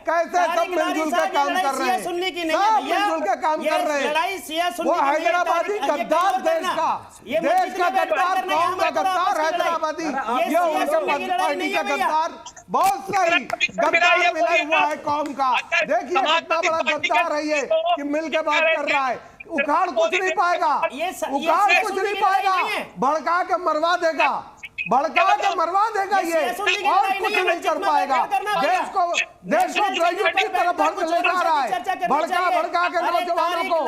कैसे सब मिलजुल के काम कर रहे हैं, सब मिलजुल के काम कर रहे हैं। वो हैदराबादी गद्दार देश का गद्दार, कौम का गद्दार हैदराबादी, ये उनके पार्टी का गद्दार। बहुत सही, गद्दार मिला हुआ है कौम का। देखिए कितना बड़ा गद्दार है ये कि मिलके बात कर रहा है। उखाड़ कुछ नहीं पाएगा, उखाड़ कुछ नहीं पाएगा, भड़का के मरवा देगा, भड़का के मरवा देगा ये, और कुछ नहीं कर पाएगा। देश को गिराइयों की तरफ भड़क ले जा रहा है, भड़का के नौजवानों को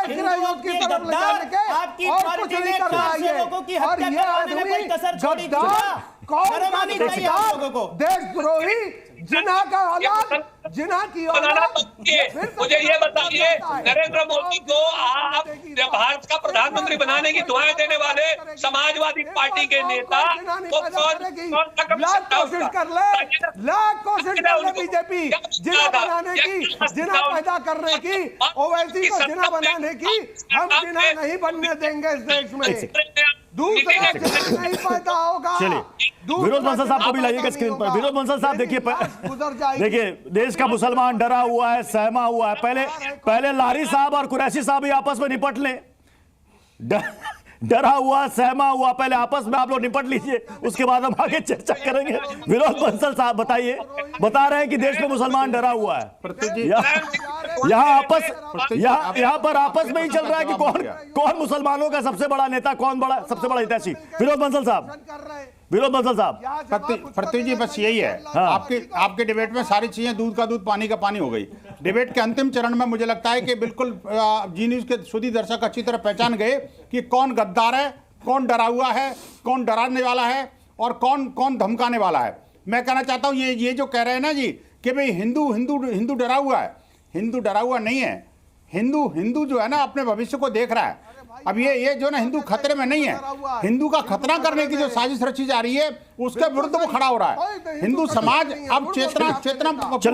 गिराइयों की तरफ ले जाने के, और कुछ नहीं कर रहा है ये। और ये आदमी गद्दार, कौन का गद्दार, देशद्रोही, जिना का औलाद, जिना की औलाद। मुझे ये बताइए, नरेंद्र मोदी को आप भारत का प्रधानमंत्री बनाने की दुआएं देने वाले समाजवादी पार्टी के नेता को लाख कोशिश कर ले बीजेपी जिना बनाने की, जिना पैदा करने की, ओवैसी को जिना बनाने की। हम जिना नहीं बनने देंगे इस देश में। दूसरा नहीं पैदा होगा। चलिए विनोद बंसल साहब को भी लाइएगा स्क्रीन पर। विनोद बंसल साहब देखिए देश का मुसलमान डरा हुआ है, सहमा हुआ है। पहले लारी साहब और कुरैशी साहब ही आपस में निपट लें। डरा हुआ, सहमा हुआ, पहले आपस में आप लोग निपट लीजिए, उसके बाद हम आगे चर्चा करेंगे। विनोद बंसल साहब बताइए, बता रहे हैं कि देश में मुसलमान डरा हुआ है। यहाँ पर आपस में ही चल रहा है कि कौन मुसलमानों का सबसे बड़ा नेता, कौन बड़ा सबसे बड़ा हितैषी। विनोद बंसल साहब पृथ्वी जी बस यही है। हाँ। आपके डिबेट में सारी चीजें दूध का दूध पानी का पानी हो गई। डिबेट के अंतिम चरण में मुझे लगता है कि बिल्कुल जी न्यूज के सुधी दर्शक अच्छी तरह पहचान गए कि कौन गद्दार है, कौन डरा हुआ है, कौन डराने वाला है और कौन धमकाने वाला है। मैं कहना चाहता हूं ये जो कह रहे हैं ना जी कि भाई हिंदू डरा हुआ है, हिंदू डरा हुआ नहीं है। हिंदू जो है ना अपने भविष्य को देख रहा है। अब ये जो ना हिंदू खतरे में नहीं है, हिंदू का खतरा करने की जो साजिश रची जा रही है उसके विरुद्ध वो खड़ा हो रहा है। हिंदू समाज अब चेतना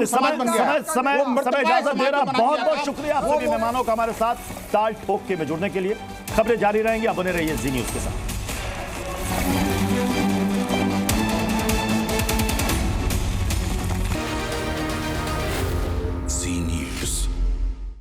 समाज बन गया है। समय इजाजत दे रहा। बहुत बहुत शुक्रिया आप सभी मेहमानों का हमारे साथ ताल ठोक के में जुड़ने के लिए। खबरें जारी रहेंगी, आप बने रहिए जी न्यूज के साथ।